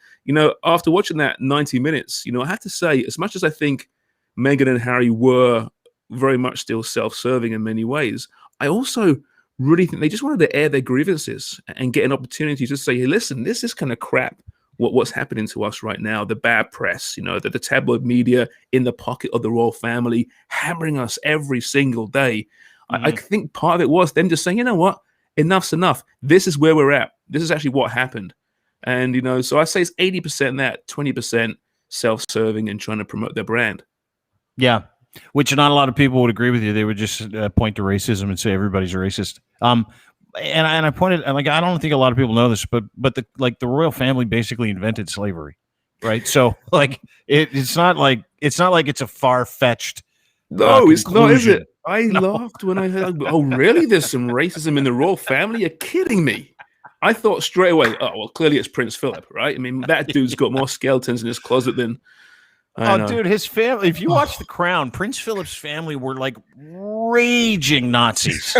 after watching that 90 minutes, I have to say, as much as I think Meghan and Harry were very much still self-serving in many ways, I also really think they just wanted to air their grievances and get an opportunity to say, hey, listen, this is kind of crap, what's happening to us right now, the bad press, the tabloid media in the pocket of the royal family, hammering us every single day. I think part of it was them just saying, you know what, enough's enough. This is where we're at. This is actually what happened. And, so I say it's 80% that, 20% self-serving and trying to promote their brand. Yeah. Which not a lot of people would agree with you. They would just point to racism and say everybody's a racist. And I pointed, I don't think a lot of people know this, but the royal family basically invented slavery, right? So it's not like it's a far-fetched. No, it's not, is it? I laughed when I heard, oh, really? There's some racism in the royal family? You're kidding me. I thought straight away, oh, well, clearly it's Prince Philip, right? I mean, that dude's got more skeletons in his closet than. Dude, his family, if you watch The Crown, Prince Philip's family were raging Nazis.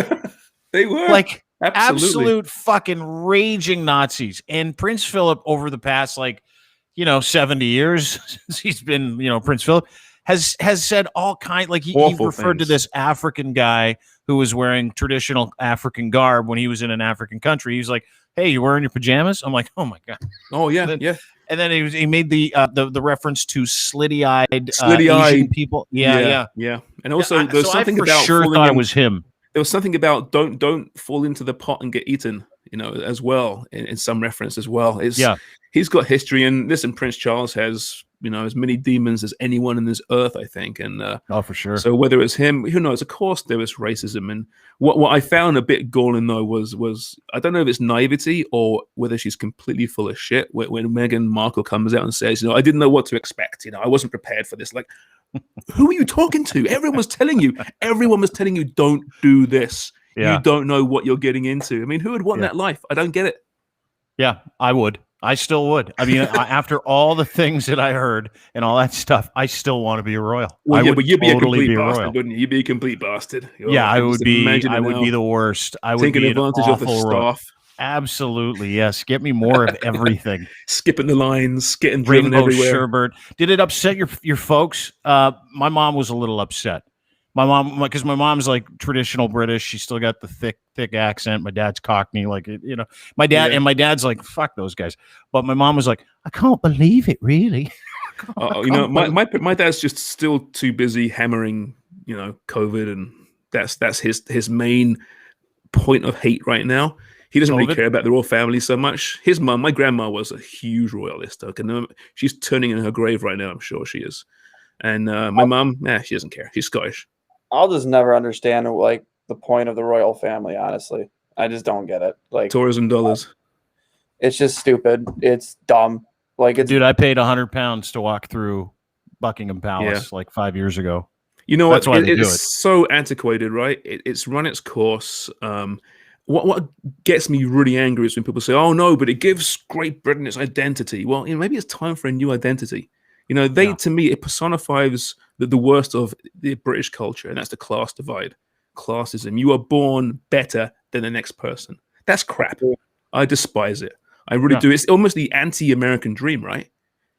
They were absolute fucking raging Nazis. And Prince Philip, over the past 70 years since he's been, Prince Philip, has said all kind, he referred to this African guy who was wearing traditional African garb when he was in an African country. He's like, hey, you wearing your pajamas? I'm like, oh my God. Oh yeah, yeah. And then he made the reference to slitty-eyed Asian people. Yeah. And also, there's something about thought it was him. There was something about don't fall into the pot and get eaten, as well in some reference as well. He's got history, and listen, Prince Charles has as many demons as anyone in this earth, I think. And for sure. So whether it's him, who knows? Of course, there was racism, and what I found a bit galling though was I don't know if it's naivety or whether she's completely full of shit. When Meghan Markle comes out and says, I didn't know what to expect. I wasn't prepared for this. Who are you talking to? Everyone was telling you, don't do this. Yeah. You don't know what you're getting into. I mean, who would want that life? I don't get it. Yeah, I would. I still would. I mean, after all the things that I heard and all that stuff, I still want to be a royal. Well, but you'd be totally a complete bastard, wouldn't you? You'd be a complete bastard. I would be. I would be the worst. I would be an awful royal. Absolutely, yes. Get me more of everything. Skipping the lines, getting driven Rainbow everywhere. sherbet. Did it upset your folks? My mom was a little upset. My mom, because my mom's like traditional British. She's still got the thick accent. My dad's Cockney, like you know. My dad's like, fuck those guys. But my mom was like, I can't believe it, really. You know, my dad's just still too busy hammering, you know, COVID, and that's his main point of hate right now. He doesn't really care about the royal family so much. His mum, my grandma, was a huge royalist. Okay, she's turning in her grave right now. I'm sure she is. And my mum, she doesn't care. She's Scottish. I'll just never understand like the point of the royal family. Honestly, I just don't get it. Like tourism dollars. It's just stupid. It's dumb. Like it's dude. I paid £100 to walk through Buckingham Palace like 5 years ago. You know what? It's so antiquated, right? It's run its course. What gets me really angry is when people say, "Oh no, but it gives Great Britain its identity." Well, you know, maybe it's time for a new identity. You know, to me, it personifies the worst of the British culture, and that's the class divide, classism. You are born better than the next person. That's crap. I despise it. I really do. It's almost the anti-American dream, right?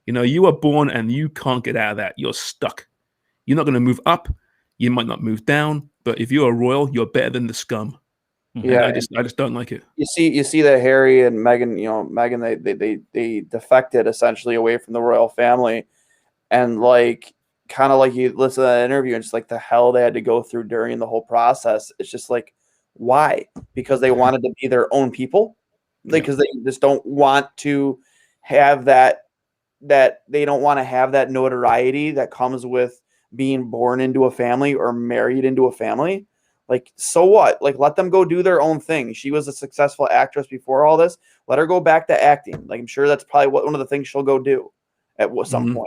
You know, you are born and you can't get out of that. You're stuck. You're not going to move up. You might not move down. But if you're a royal, you're better than the scum. Yeah, and I just don't like it. You see that Harry and Meghan, you know, Meghan, they defected essentially away from the royal family, and like kind of like you listen to that interview and just like the hell they had to go through during the whole process. It's just like, why? Because they wanted to be their own people, because they just don't want to have that they don't want to have that notoriety that comes with being born into a family or married into a family. Like, so what? Like, let them go do their own thing. She was a successful actress before all this. Let her go back to acting. Like, I'm sure that's probably one of the things she'll go do at some point.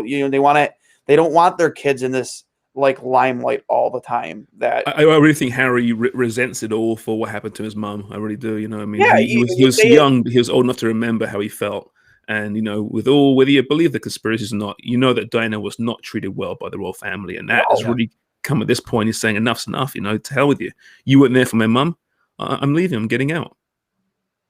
You know, they don't want their kids in this like limelight all the time. That I really think Harry resents it all for what happened to his mum. I really do. You know, I mean, he was young, but he was old enough to remember how he felt. And you know, whether you believe the conspiracies or not, you know that Diana was not treated well by the royal family, and that has really come at this point. He's saying enough's enough. You know, to hell with you. You weren't there for my mum. I'm leaving. I'm getting out.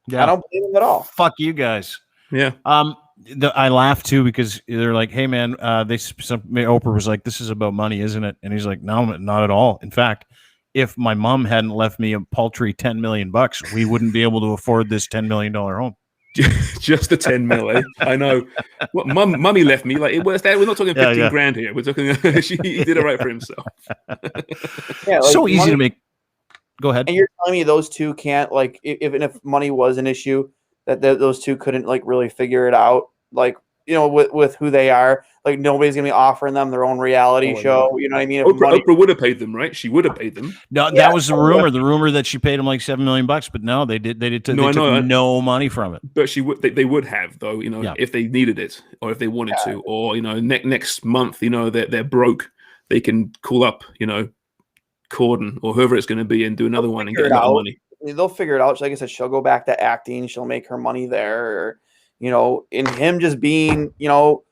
Yeah, I don't believe him at all. Fuck you guys. Yeah. I laugh too because they're like, "Hey man," Oprah was like, "This is about money, isn't it?" And he's like, "No, not at all. In fact, if my mom hadn't left me a paltry $10 million, we wouldn't be able to afford this $10 million home." Just the 10 mil, eh? I know. What mummy left me. Like, we're not talking 15 grand here. We're talking. He did it right for himself. So easy to make. Go ahead. And you're telling me those two can't, like, if money was an issue, that those two couldn't like really figure it out, like, you know, with who they are. Like, nobody's gonna be offering them their own reality show. You know what I mean? Oprah would have paid them, right? She would have paid them. No, that was the rumor. The rumor that she paid him like $7 million, but no, they took no money from it. But they would have, though. You know, if they needed it or if they wanted to, or you know, next month, you know, they're broke, they can call up, you know, Corden or whoever it's going to be and do another one and get another money. They'll figure it out. Like I said, she'll go back to acting. She'll make her money there. Or, you know, in him just being, you know,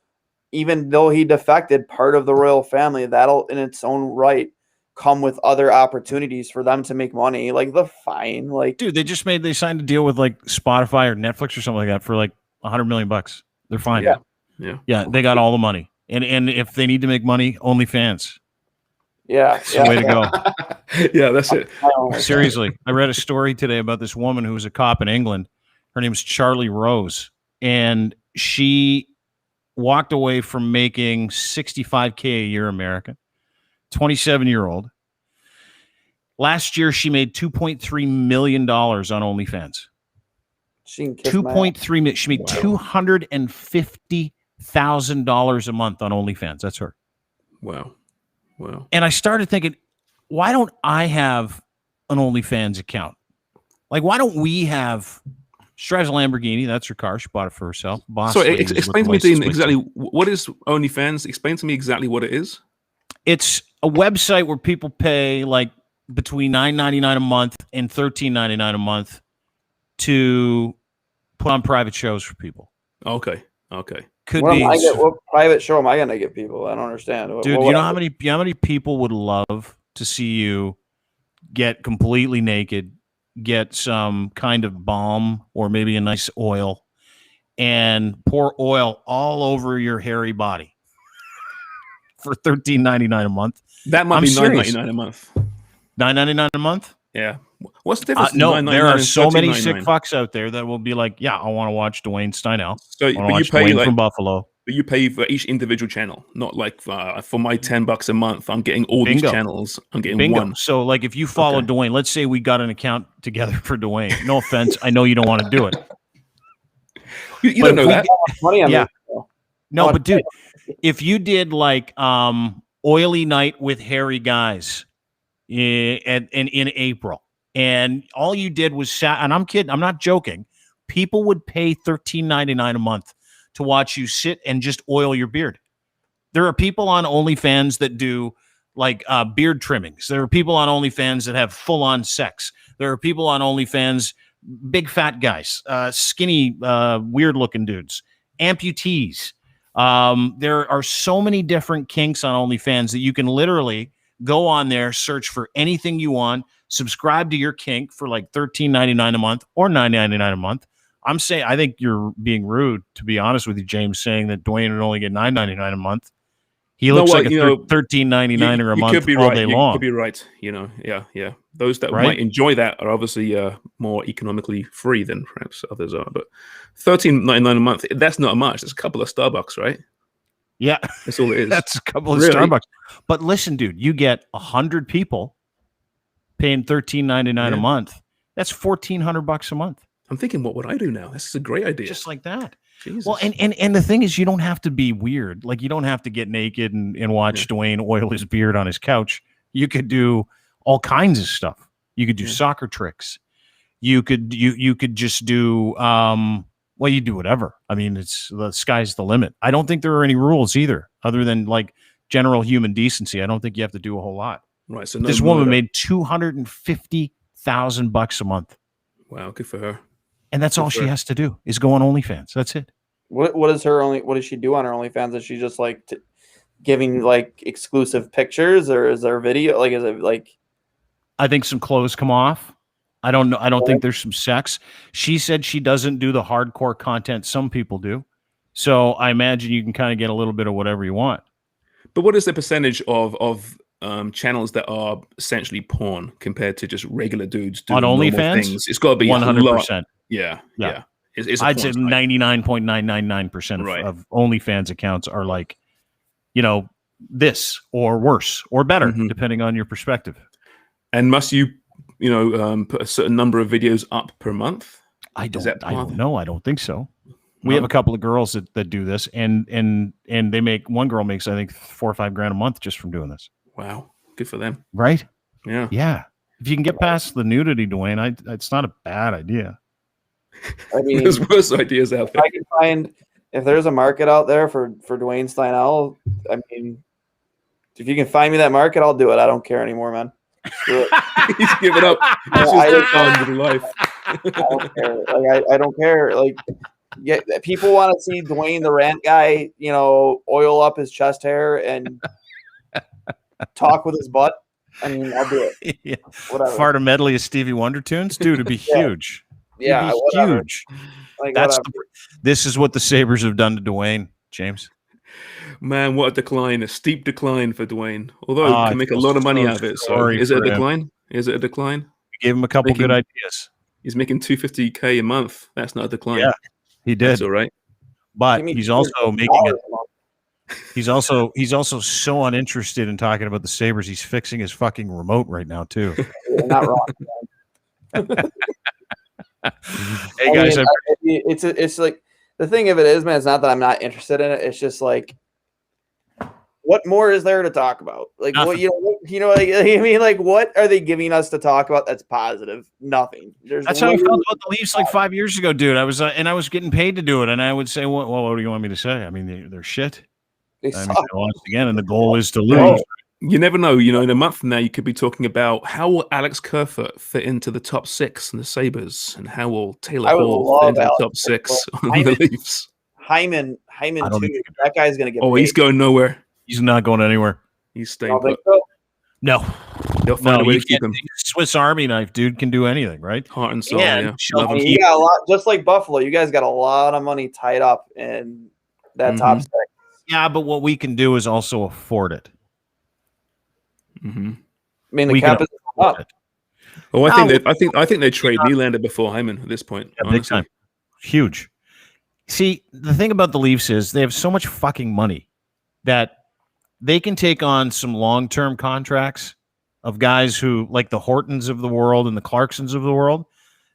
even though he defected part of the royal family, that'll in its own right come with other opportunities for them to make money. Like, the fine, like, dude, they signed a deal with like Spotify or Netflix or something like that for like $100 million. They're fine. Yeah. They got all the money, and if they need to make money, OnlyFans. That's the way to go. Yeah, that's it. Seriously, I read a story today about this woman who was a cop in England. Her name's Charlie Rose, and she walked away from making $65K a year American, 27-year-old. Last year, she made $2.3 million on OnlyFans. She made $250,000 a month on OnlyFans. That's her. Wow. And I started thinking, why don't I have an OnlyFans account? Like, why don't we have? She drives a Lamborghini. That's her car. She bought it for herself. So explain to me, Dean, exactly what is OnlyFans. Explain to me exactly what it is. It's a website where people pay like between $9.99 a month and $13.99 a month to put on private shows for people. Okay. What private show am I going to get people? I don't understand. Dude, you know how many people would love to see you get completely naked, get some kind of balm or maybe a nice oil and pour oil all over your hairy body for $13.99 a month. That might be $9.99 a month. $9.99 a month? Yeah. What's the difference? No, there are so many sick fucks out there that will be like, yeah, I want to watch Dwayne Steinell. So, but you pay Dwayne from Buffalo. But you pay for each individual channel, not like for my $10 a month, I'm getting all these channels. I'm getting one. So, like, if you follow Dwayne, let's say we got an account together for Dwayne. No offense, I know you don't want to do it. You don't know that. Yeah. No, but dude, if you did like oily night with hairy guys in April, and all you did was and I'm kidding, I'm not joking. People would pay $13.99 a month to watch you sit and just oil your beard. There are people on OnlyFans that do like beard trimmings. There are people on OnlyFans that have full-on sex. There are people on OnlyFans, big fat guys, skinny, weird-looking dudes, amputees. There are so many different kinks on OnlyFans that you can literally go on there, search for anything you want, subscribe to your kink for like $13.99 a month or $9.99 a month. I think you're being rude, to be honest with you, James, saying that Dwayne would only get $9.99 a month. He looks like a $13.99 a month all day long. You could be right. Yeah. Those that might enjoy that are obviously more economically free than perhaps others are. But $13.99 a month, that's not much. It's a couple of Starbucks, right? Yeah. That's all it is. That's a couple of Starbucks. But listen, dude, you get 100 people paying $13.99 a month. That's $1,400 a month. I'm thinking, what would I do now? This is a great idea. Just like that. Jesus. Well, and the thing is, you don't have to be weird. Like, you don't have to get naked and watch Dwayne oil his beard on his couch. You could do all kinds of stuff. You could do soccer tricks. You could just do you do whatever. I mean, the sky's the limit. I don't think there are any rules either, other than like general human decency. I don't think you have to do a whole lot. Right. So this woman made $250,000 a month. Wow, good for her. And that's all she has to do is go on OnlyFans. That's it. What does she do on her OnlyFans? Is she just like giving like exclusive pictures, or is there video? Like, is it like? I think some clothes come off. I don't know. I don't think there's some sex. She said she doesn't do the hardcore content some people do. So I imagine you can kind of get a little bit of whatever you want. But what is the percentage of channels that are essentially porn compared to just regular dudes doing on OnlyFans? Things? It's got to be 100%. Yeah. I'd say 99.999% of OnlyFans accounts are like, this or worse or better, depending on your perspective. And must you, put a certain number of videos up per month? I don't know. I don't think so. We have a couple of girls that do this, and one girl makes, I think, $4 or $5 grand a month just from doing this. Wow, good for them. Right? Yeah. If you can get past the nudity, Dwayne, it's not a bad idea. I mean, there's worse ideas out there. I can find, if there's a market out there for Dwayne Steinell, I mean, if you can find me that market, I'll do it. I don't care anymore, man. He's given up. He's just gone with life. I don't care. Like, I don't care. Like, people want to see Dwayne the rant guy, oil up his chest hair and talk with his butt. I mean, I'll do it. Yeah. Whatever. Fart a medley of Stevie Wonder tunes, dude. It'd be huge. Yeah, huge. Like, this is what the Sabres have done to Dwayne, James. Man, what a decline! A steep decline for Dwayne. Although he can make a lot of money out of it. So, is it a decline? Is it a decline? We gave him a couple good ideas. He's making $250K a month. That's not a decline. Yeah, he did. That's all right. But he's also making it. He's also so uninterested in talking about the Sabres. He's fixing his fucking remote right now too. You're not wrong. Hey guys, it's like, the thing of it is, man, it's not that I'm not interested in it. It's just like, what more is there to talk about? Like, nothing. What are they giving us to talk about that's positive? Nothing. That's how I felt about the Leafs like 5 years ago, dude. I was getting paid to do it, and I would say, well, what do you want me to say? I mean, they're shit. They lost again, and the goal is to lose. You never know. In a month from now, you could be talking about how will Alex Kerfoot fit into the top 6 in the Sabres, and how will Taylor Hall fit into the top 6 on the Leafs. Hyman too. That guy's going to get paid. He's going nowhere. He's not going anywhere. He's staying put. So? No. They'll find a way you to keep him. Swiss Army knife, dude, can do anything, right? Heart and soul, And yeah. Sheldon I mean, you got a lot, just like Buffalo. You guys got a lot of money tied up in that top six. Yeah, but what we can do is also afford it. Mm-hmm. I mean, the cap is up. Oh, I think they trade Nylander before Hyman at this point. Yeah, big time. Huge. See, the thing about the Leafs is they have so much fucking money that they can take on some long-term contracts of guys who, like the Hortons of the world and the Clarksons of the world,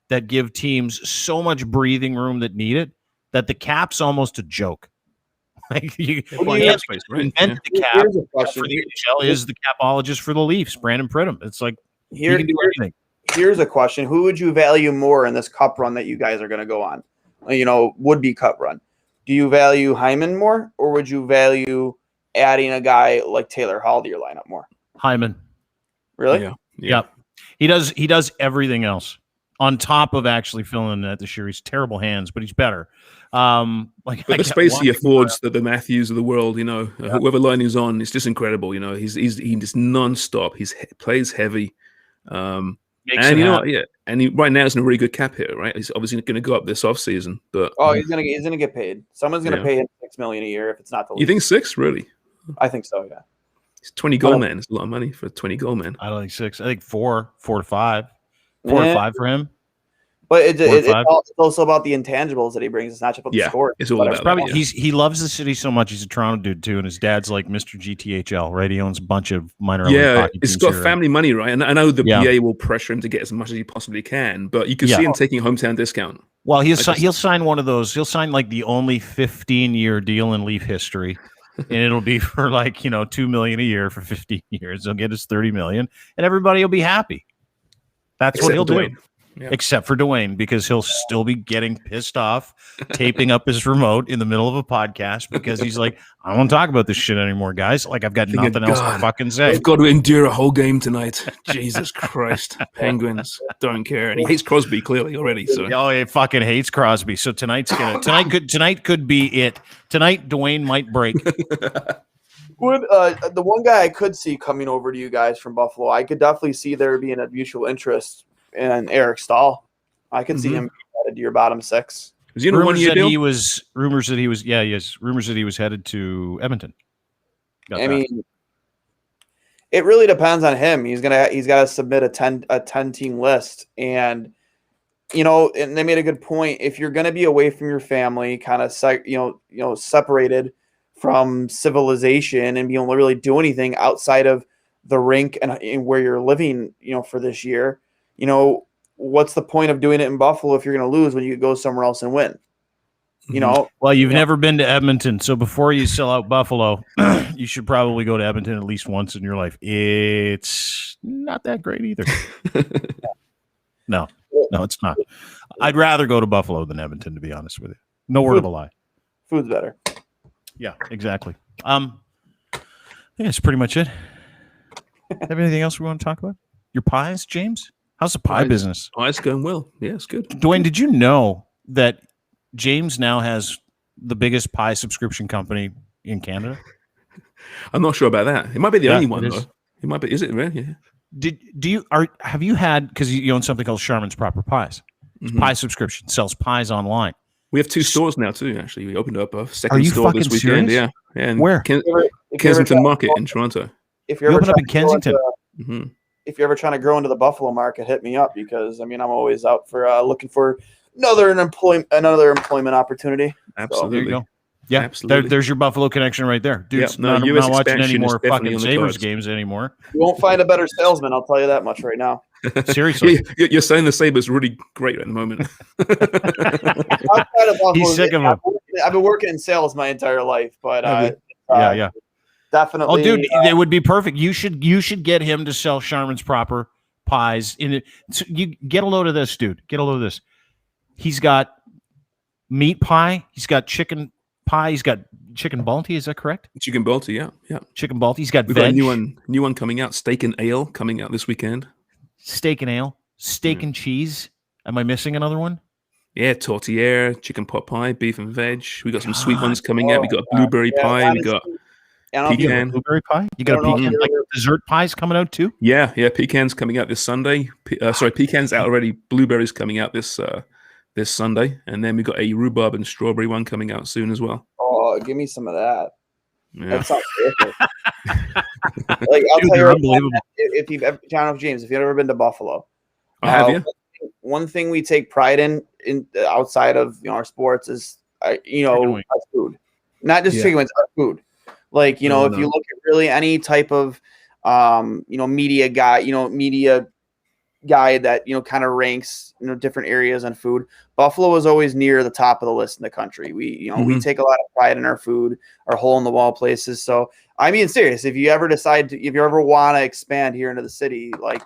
that give teams so much breathing room that need it, that the cap's almost a joke. Like you invent the cap. For the NHL is the capologist for the Leafs, Brandon Pridham. It's like he can do everything. Here's a question: who would you value more in this cup run that you guys are going to go on? Would-be cup run. Do you value Hyman more, or would you value adding a guy like Taylor Hall to your lineup more? Hyman. Really? Yeah. He does everything else on top of actually filling in the net this year. He's terrible hands, but he's better. But the space he affords the Matthews of the world, whoever line he's on, it's just incredible. He's just nonstop. He plays heavy. And right now he's in a really good cap hit, right? He's obviously going to go up this offseason, but he's gonna get paid. Someone's gonna pay him $6 million a year if it's not the Leafs. You think 6? Really? I think so. Yeah. He's 20 goal man. It's a lot of money for a 20 goal man. I don't think 6. I think 4 to 5, 4 to 5 for him. But it's also about the intangibles that he brings. It's not just about the score. It's all about he loves the city so much. He's a Toronto dude too, and his dad's like Mr. GTHL, right? He owns a bunch of minor league hockey it's teams got here, family money, right? And I know the BA will pressure him to get as much as he possibly can, but you can see him taking a hometown discount. Well, he'll sign one of those. He'll sign like the only 15-year deal in Leaf history, and it'll be for like $2 million a year for 15 years. He'll get his $30 million, and everybody will be happy. That's what he'll do. Yeah. Except for Dwayne, because he'll still be getting pissed off, taping up his remote in the middle of a podcast because he's like, I don't want to talk about this shit anymore, guys. Like, I've got nothing else to fucking say. I've got to endure a whole game tonight. Jesus Christ. Penguins don't care. And he hates Crosby clearly already. So. Oh, he fucking hates Crosby. So tonight could be it. Tonight, Dwayne might break. The one guy I could see coming over to you guys from Buffalo, I could definitely see there being a mutual interest in Eric Stahl. I could see him added to your bottom 6. Is he in a 1-year deal? Rumors that he was headed to Edmonton. Mean, it really depends on him. He's got to submit a 10-team list, and and they made a good point. If you're going to be away from your family, kind of separated from civilization and be able to really do anything outside of the rink and where you're living, for this year, what's the point of doing it in Buffalo if you're going to lose when you could go somewhere else and win? Well, you've never been to Edmonton, so before you sell out Buffalo, you should probably go to Edmonton at least once in your life. It's not that great either. No, it's not. I'd rather go to Buffalo than Edmonton, to be honest with you. No word of a lie. Food's better. Yeah, exactly. I think that's pretty much it. Have anything else we want to talk about? Your pies, James? How's the pie business? It's going well. Yeah, it's good. Dwayne, did you know that James now has the biggest pie subscription company in Canada? I'm not sure about that. It might be the only one, though. It might be. Is it really? Yeah. Have you had, because you own something called Charmin's Proper Pies? It's pie subscription, sells pies online. We have 2 stores now too. Actually, we opened up a second store this weekend. Serious? Yeah, and where? Kensington Market in Toronto. If you're open up in Kensington. If you're ever trying to grow into the Buffalo market, hit me up, because I'm always out for looking for another employment opportunity. Absolutely. So, there you go. Yeah, absolutely. There's your Buffalo connection right there, dude. Yep. Not watching any more fucking Sabres games anymore. You won't find a better salesman, I'll tell you that much right now. Seriously, you're saying the Sabres really great at the moment. Outside of Buffalo, he's sick of them. I've been working in sales my entire life, but yeah. Definitely. Oh, dude, they would be perfect. You should get him to sell Charmin's Proper pies. So you get a load of this, dude. Get a load of this. He's got meat pie. He's got chicken pie. He's got chicken balti. Is that correct? Chicken balti, yeah. Chicken balti. He's got We've got a new one coming out. Steak and ale coming out this weekend. Steak and ale. Steak and cheese. Am I missing another one? Yeah, tortillere, chicken pot pie, beef and veg. We got some sweet ones coming out. We got blueberry pie. We got I don't know if you Pecan. blueberry pie. You got a I don't know if pecan you like ever- dessert pies coming out too. Yeah, pecans coming out this Sunday. Pecans out already. Blueberries coming out this Sunday, and then we got a rhubarb and strawberry one coming out soon as well. Oh, give me some of that. Yeah. That sounds terrific. Like I'll Dude, tell you, they're right unbelievable. now, if you've ever, John F. James, if you've ever been to Buffalo, I have, yeah. one thing we take pride in outside of our sports is our food, not just Yeah. chicken wings, our food. Like if you look at really any type of media guy that kind of ranks different areas on food, Buffalo is always near the top of the list in the country. We we take a lot of pride in our food, our hole in the wall places. So I'm being serious. If you ever want to expand here into the city, like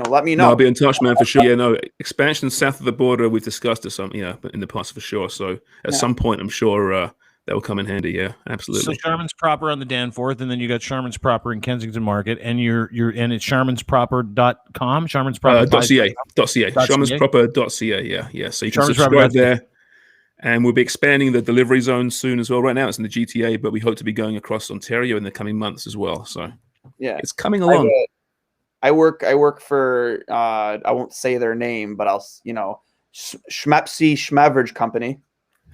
let me know. No, I'll be in touch, man, for sure. Yeah, no, expansion south of the border, we've discussed it but in the past for sure. So at some point, I'm sure that will come in handy. Yeah, absolutely. So Sharman's Proper on the Danforth, and then you got Sharman's Proper in Kensington Market, and and it's sharmansproper.com, Sharman's Proper .ca. Sharmansproper.ca. Yeah. So you can subscribe there. And we'll be expanding the delivery zone soon as well. Right now it's in the GTA, but we hope to be going across Ontario in the coming months as well. So yeah, it's coming along. I work for I won't say their name, but I'll Schmepsy Schmeverage Company.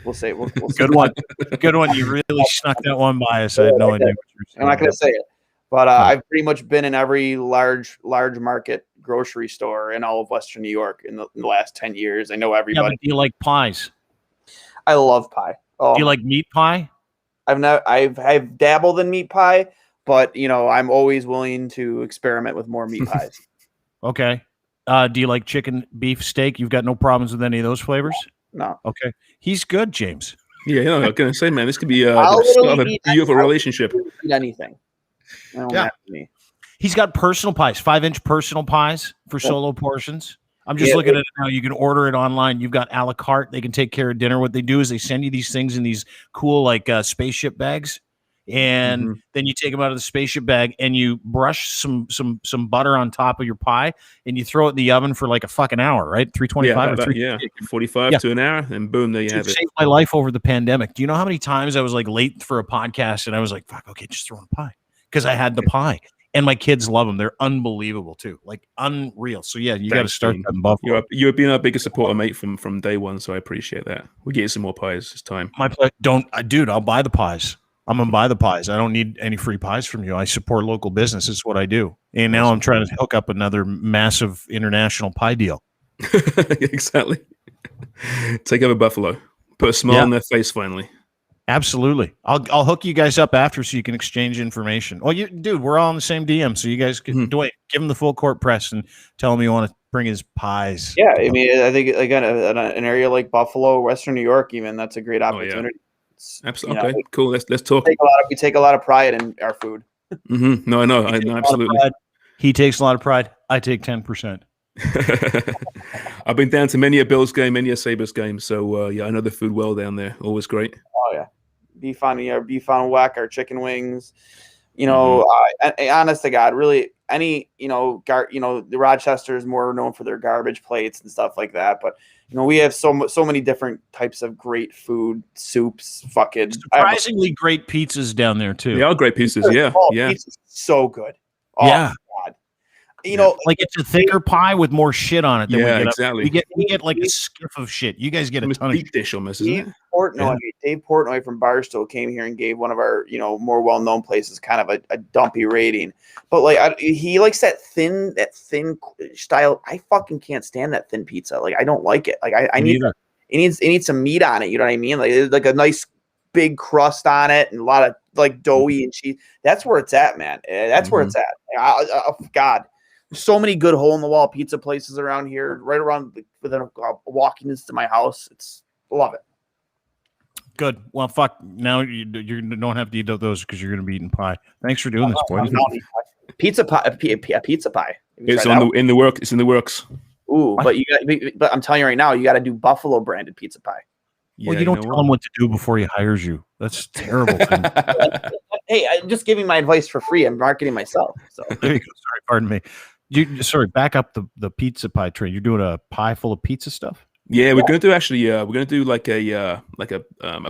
We'll say good one. Good one. You really snuck that one by us. I had no idea what you were saying. I'm not going to say it, but I've pretty much been in every large market grocery store in all of Western New York in the last 10 years. I know everybody. Yeah, but do you like pies? I love pie. Oh, do you like meat pie? I've dabbled in meat pie, but I'm always willing to experiment with more meat pies. Okay. Do you like chicken, beef, steak? You've got no problems with any of those flavors? No. Okay. He's good, James. Yeah, I was going to say, man, this could be the start of a beautiful relationship. Eat anything. Yeah. He's got personal pies, 5-inch personal pies for solo portions. I'm just looking at it now. You can order it online. You've got a la carte. They can take care of dinner. What they do is they send you these things in these cool spaceship bags. And then you take them out of the spaceship bag and you brush some butter on top of your pie and you throw it in the oven for like a fucking hour, right? 325 45 to an hour, and boom, there you have it. Saved my life over the pandemic. Do you know how many times I was like late for a podcast and I was like, fuck, okay, just throw in a pie because I had the pie. And my kids love them. They're unbelievable too, like unreal. So yeah, you got to start that in Buffalo. You've been our biggest supporter, mate, from day one. So I appreciate that. We'll get you some more pies this time. Dude, I'll buy the pies. I'm gonna buy the pies. I don't need any free pies from you. I support local business. It's what I do. And now I'm trying to hook up another massive international pie deal. Exactly. Take over Buffalo. Put a smile on their face finally. Absolutely. I'll hook you guys up after so you can exchange information. Well, we're all on the same DM, so you guys can give him the full court press and tell him you want to bring his pies. Yeah, I mean, I think again, an area like Buffalo, Western New York, even that's a great opportunity. Absolutely. Okay, cool. Let's talk. We take a lot of pride in our food. No, I know. Absolutely. He takes a lot of pride. I take 10%. I've been down to many a Bills game, many a Sabres game, so I know the food well down there. Always great. Oh yeah, beef on whack, our chicken wings. Honest to God, really, any the Rochester is more known for their garbage plates and stuff like that, but we have so many different types of great food, soups, fucking surprisingly great pizzas down there too. They are great pizzas, yeah. Pizza's so good. Oh, yeah. God. Like it's a thicker pie with more shit on it than we get. Exactly. We get like a skiff of shit. You guys get a ton of deep dish almost, isn't it? Dave Portnoy from Barstow came here and gave one of our more well-known places kind of a dumpy rating, but he likes that thin style. I fucking can't stand that thin pizza. Like I don't like it. Like I need it needs some meat on it. You know what I mean? Like a nice big crust on it and a lot of like doughy and cheese. That's where it's at, man. That's where it's at. God. So many good hole in the wall pizza places around here, right around within walking distance to my house. Love it. Good. Well, fuck. Now you don't have to eat those because you're going to be eating pie. Thanks for doing this, boy. Pizza pie. Pizza pie. It's in the works. It's in the works. Ooh, but but I'm telling you right now, you got to do Buffalo branded pizza pie. Well, you don't tell him what to do before he hires you. That's a terrible thing. Hey, I'm just giving my advice for free. I'm marketing myself. So there you go. Sorry, pardon me. Back up the pizza pie train. You're doing a pie full of pizza stuff? Yeah, we're going to do actually. We're going to do like a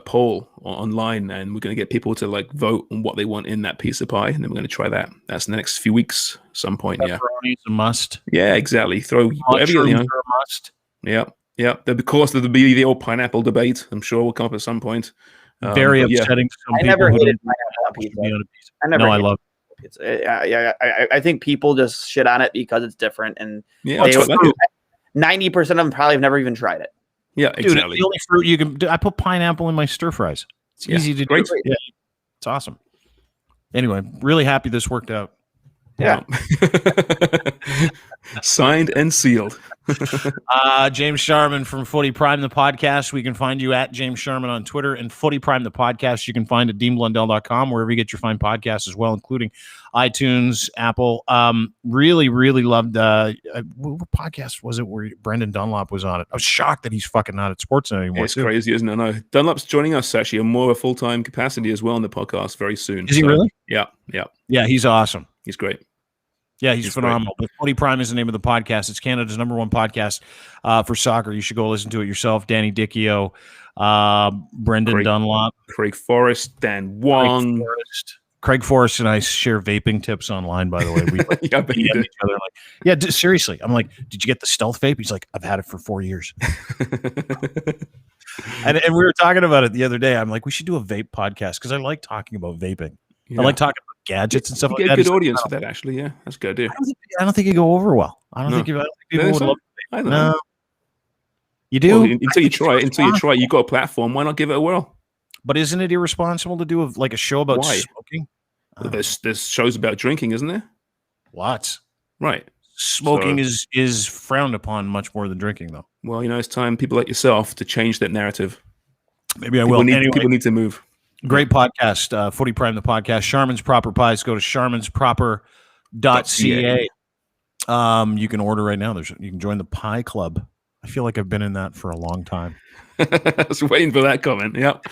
poll online, and we're going to get people to like vote on what they want in that piece of pie, and then we're going to try that. That's in the next few weeks, some point. Yeah, Pepperoni's a must. Yeah, exactly. Throw whatever Mushrooms you know. are a must. Yeah, yeah. Of course, there'll be the old pineapple debate. I'm sure will come up at some point. Very upsetting. To some I never people hated pineapple on pizza. I love pizza. I think people just shit on it because it's different, and yeah, 90% of them probably have never even tried it. Yeah, exactly. Dude, it's the only fruit you can do. I put pineapple in my stir fries. It's easy to do. Yeah, it's awesome. Anyway, really happy this worked out. Yeah. Signed and sealed. James Sharman from Footy Prime, the podcast. We can find you at James Sharman on Twitter, and Footy Prime, the podcast, you can find at DeanBlundell.com, wherever you get your fine podcasts as well, including iTunes, Apple. Really, really loved what podcast was it where Brendan Dunlop was on it? I was shocked that he's fucking not at Sportsnet anymore. It's crazy, isn't it? No, Dunlop's joining us actually in more of a full-time capacity as well in the podcast very soon. Is he really? Yeah. Yeah, he's awesome. He's great. Yeah, he's phenomenal. But Footy Prime is the name of the podcast. It's Canada's number one podcast for soccer. You should go listen to it yourself. Danny Dichio, Brendan Dunlop, Craig Forrest, Dan Wong. Craig Forrest and I share vaping tips online, by the way. We DM each other like, yeah, seriously. I'm like, did you get the stealth vape? He's like, I've had it for 4 years. and we were talking about it the other day. I'm like, we should do a vape podcast because I like talking about vaping. Yeah. I like talking about gadgets and stuff like that. You get a good audience for that, actually. Yeah, that's good. I don't think it go over well. I don't think people would love it. I don't know. You do? Well, until you try it, you got a platform. Why not give it a whirl? But isn't it irresponsible to do a show about smoking? Well, there's shows about drinking, isn't there? Lots. Right. Smoking is frowned upon much more than drinking, though. Well, it's time people like yourself to change that narrative. Maybe I will. People need to move. Great podcast, Footy Prime, the podcast. Charmin's Proper Pies. Go to charminsproper.ca. You can order right now. You can join the Pie Club. I feel like I've been in that for a long time. I was waiting for that comment. Yep.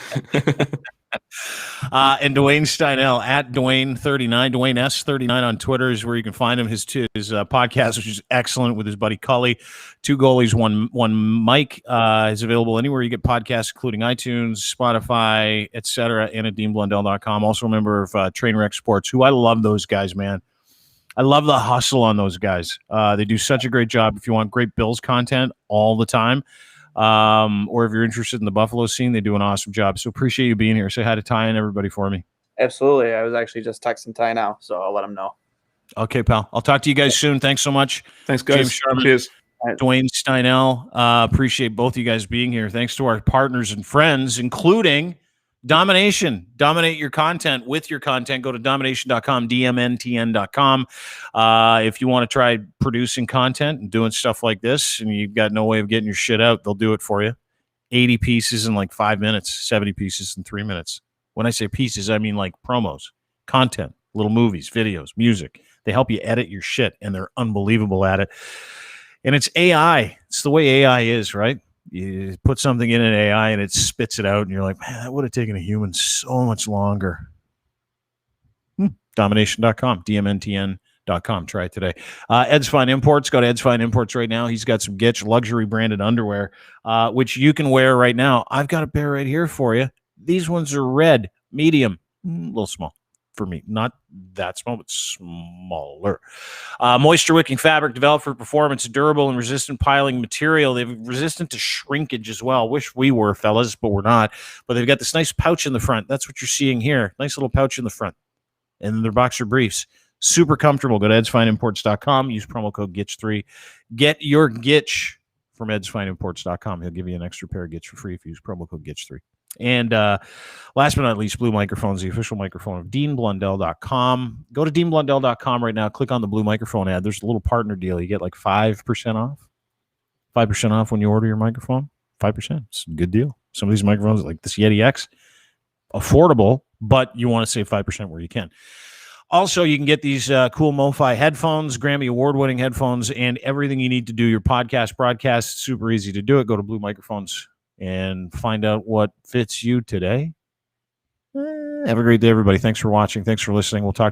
And Dwayne Steinell at Dwayne39, Dwayne S39 on Twitter is where you can find him. His podcast, which is excellent, with his buddy Cully. 2 goalies, one mic, is available anywhere you get podcasts, including iTunes, Spotify, etc., and at DeanBlundell.com. Also a member of Trainwreck Sports, who I love those guys, man. I love the hustle on those guys. They do such a great job. If you want great Bills content all the time, or if you're interested in the Buffalo scene, they do an awesome job. So appreciate you being here. Say hi to Ty and everybody for me. Absolutely. I was actually just texting Ty now, so I'll let him know. Okay, pal. I'll talk to you guys soon. Thanks so much. Thanks, guys. James Sharman, cheers. Dwayne Steinell. Appreciate both of you guys being here. Thanks to our partners and friends, including Domination. Dominate your content with your content. Go to domination.com, DMNTN.com. If you want to try producing content and doing stuff like this and you've got no way of getting your shit out, they'll do it for you. 80 pieces in like 5 minutes, 70 pieces in 3 minutes. When I say pieces, I mean like promos, content, little movies, videos, music. They help you edit your shit, and they're unbelievable at it. And it's AI. It's the way AI is, right? You put something in an AI and it spits it out, and you're like, man, that would have taken a human so much longer. Domination.com, DMNTN.com. Try it today. Ed's Fine Imports. Go to Ed's Fine Imports right now. He's got some Gitch luxury branded underwear, which you can wear right now. I've got a pair right here for you. These ones are red, medium, a little small. For me, not that small, but smaller. Moisture wicking fabric developed for performance, durable and resistant piling material. They're resistant to shrinkage as well. Wish we were, fellas, but we're not. But they've got this nice pouch in the front. That's what you're seeing here. Nice little pouch in the front. And then their boxer briefs. Super comfortable. Go to edsfineimports.com. Use promo code GITCH3. Get your Gitch from edsfineimports.com. He'll give you an extra pair of Gitch for free if you use promo code GITCH3. And last but not least, Blue Microphones, the official microphone of DeanBlundell.com. Go to DeanBlundell.com right now. Click on the Blue Microphone ad. There's a little partner deal. You get like 5% off. 5% off when you order your microphone. 5%. It's a good deal. Some of these microphones, like this Yeti X, affordable, but you want to save 5% where you can. Also, you can get these cool MoFi headphones, Grammy Award-winning headphones, and everything you need to do your podcast broadcast. It's super easy to do it. Go to Blue Microphones and find out what fits you today. Have a great day, everybody. Thanks for watching. Thanks for listening. We'll talk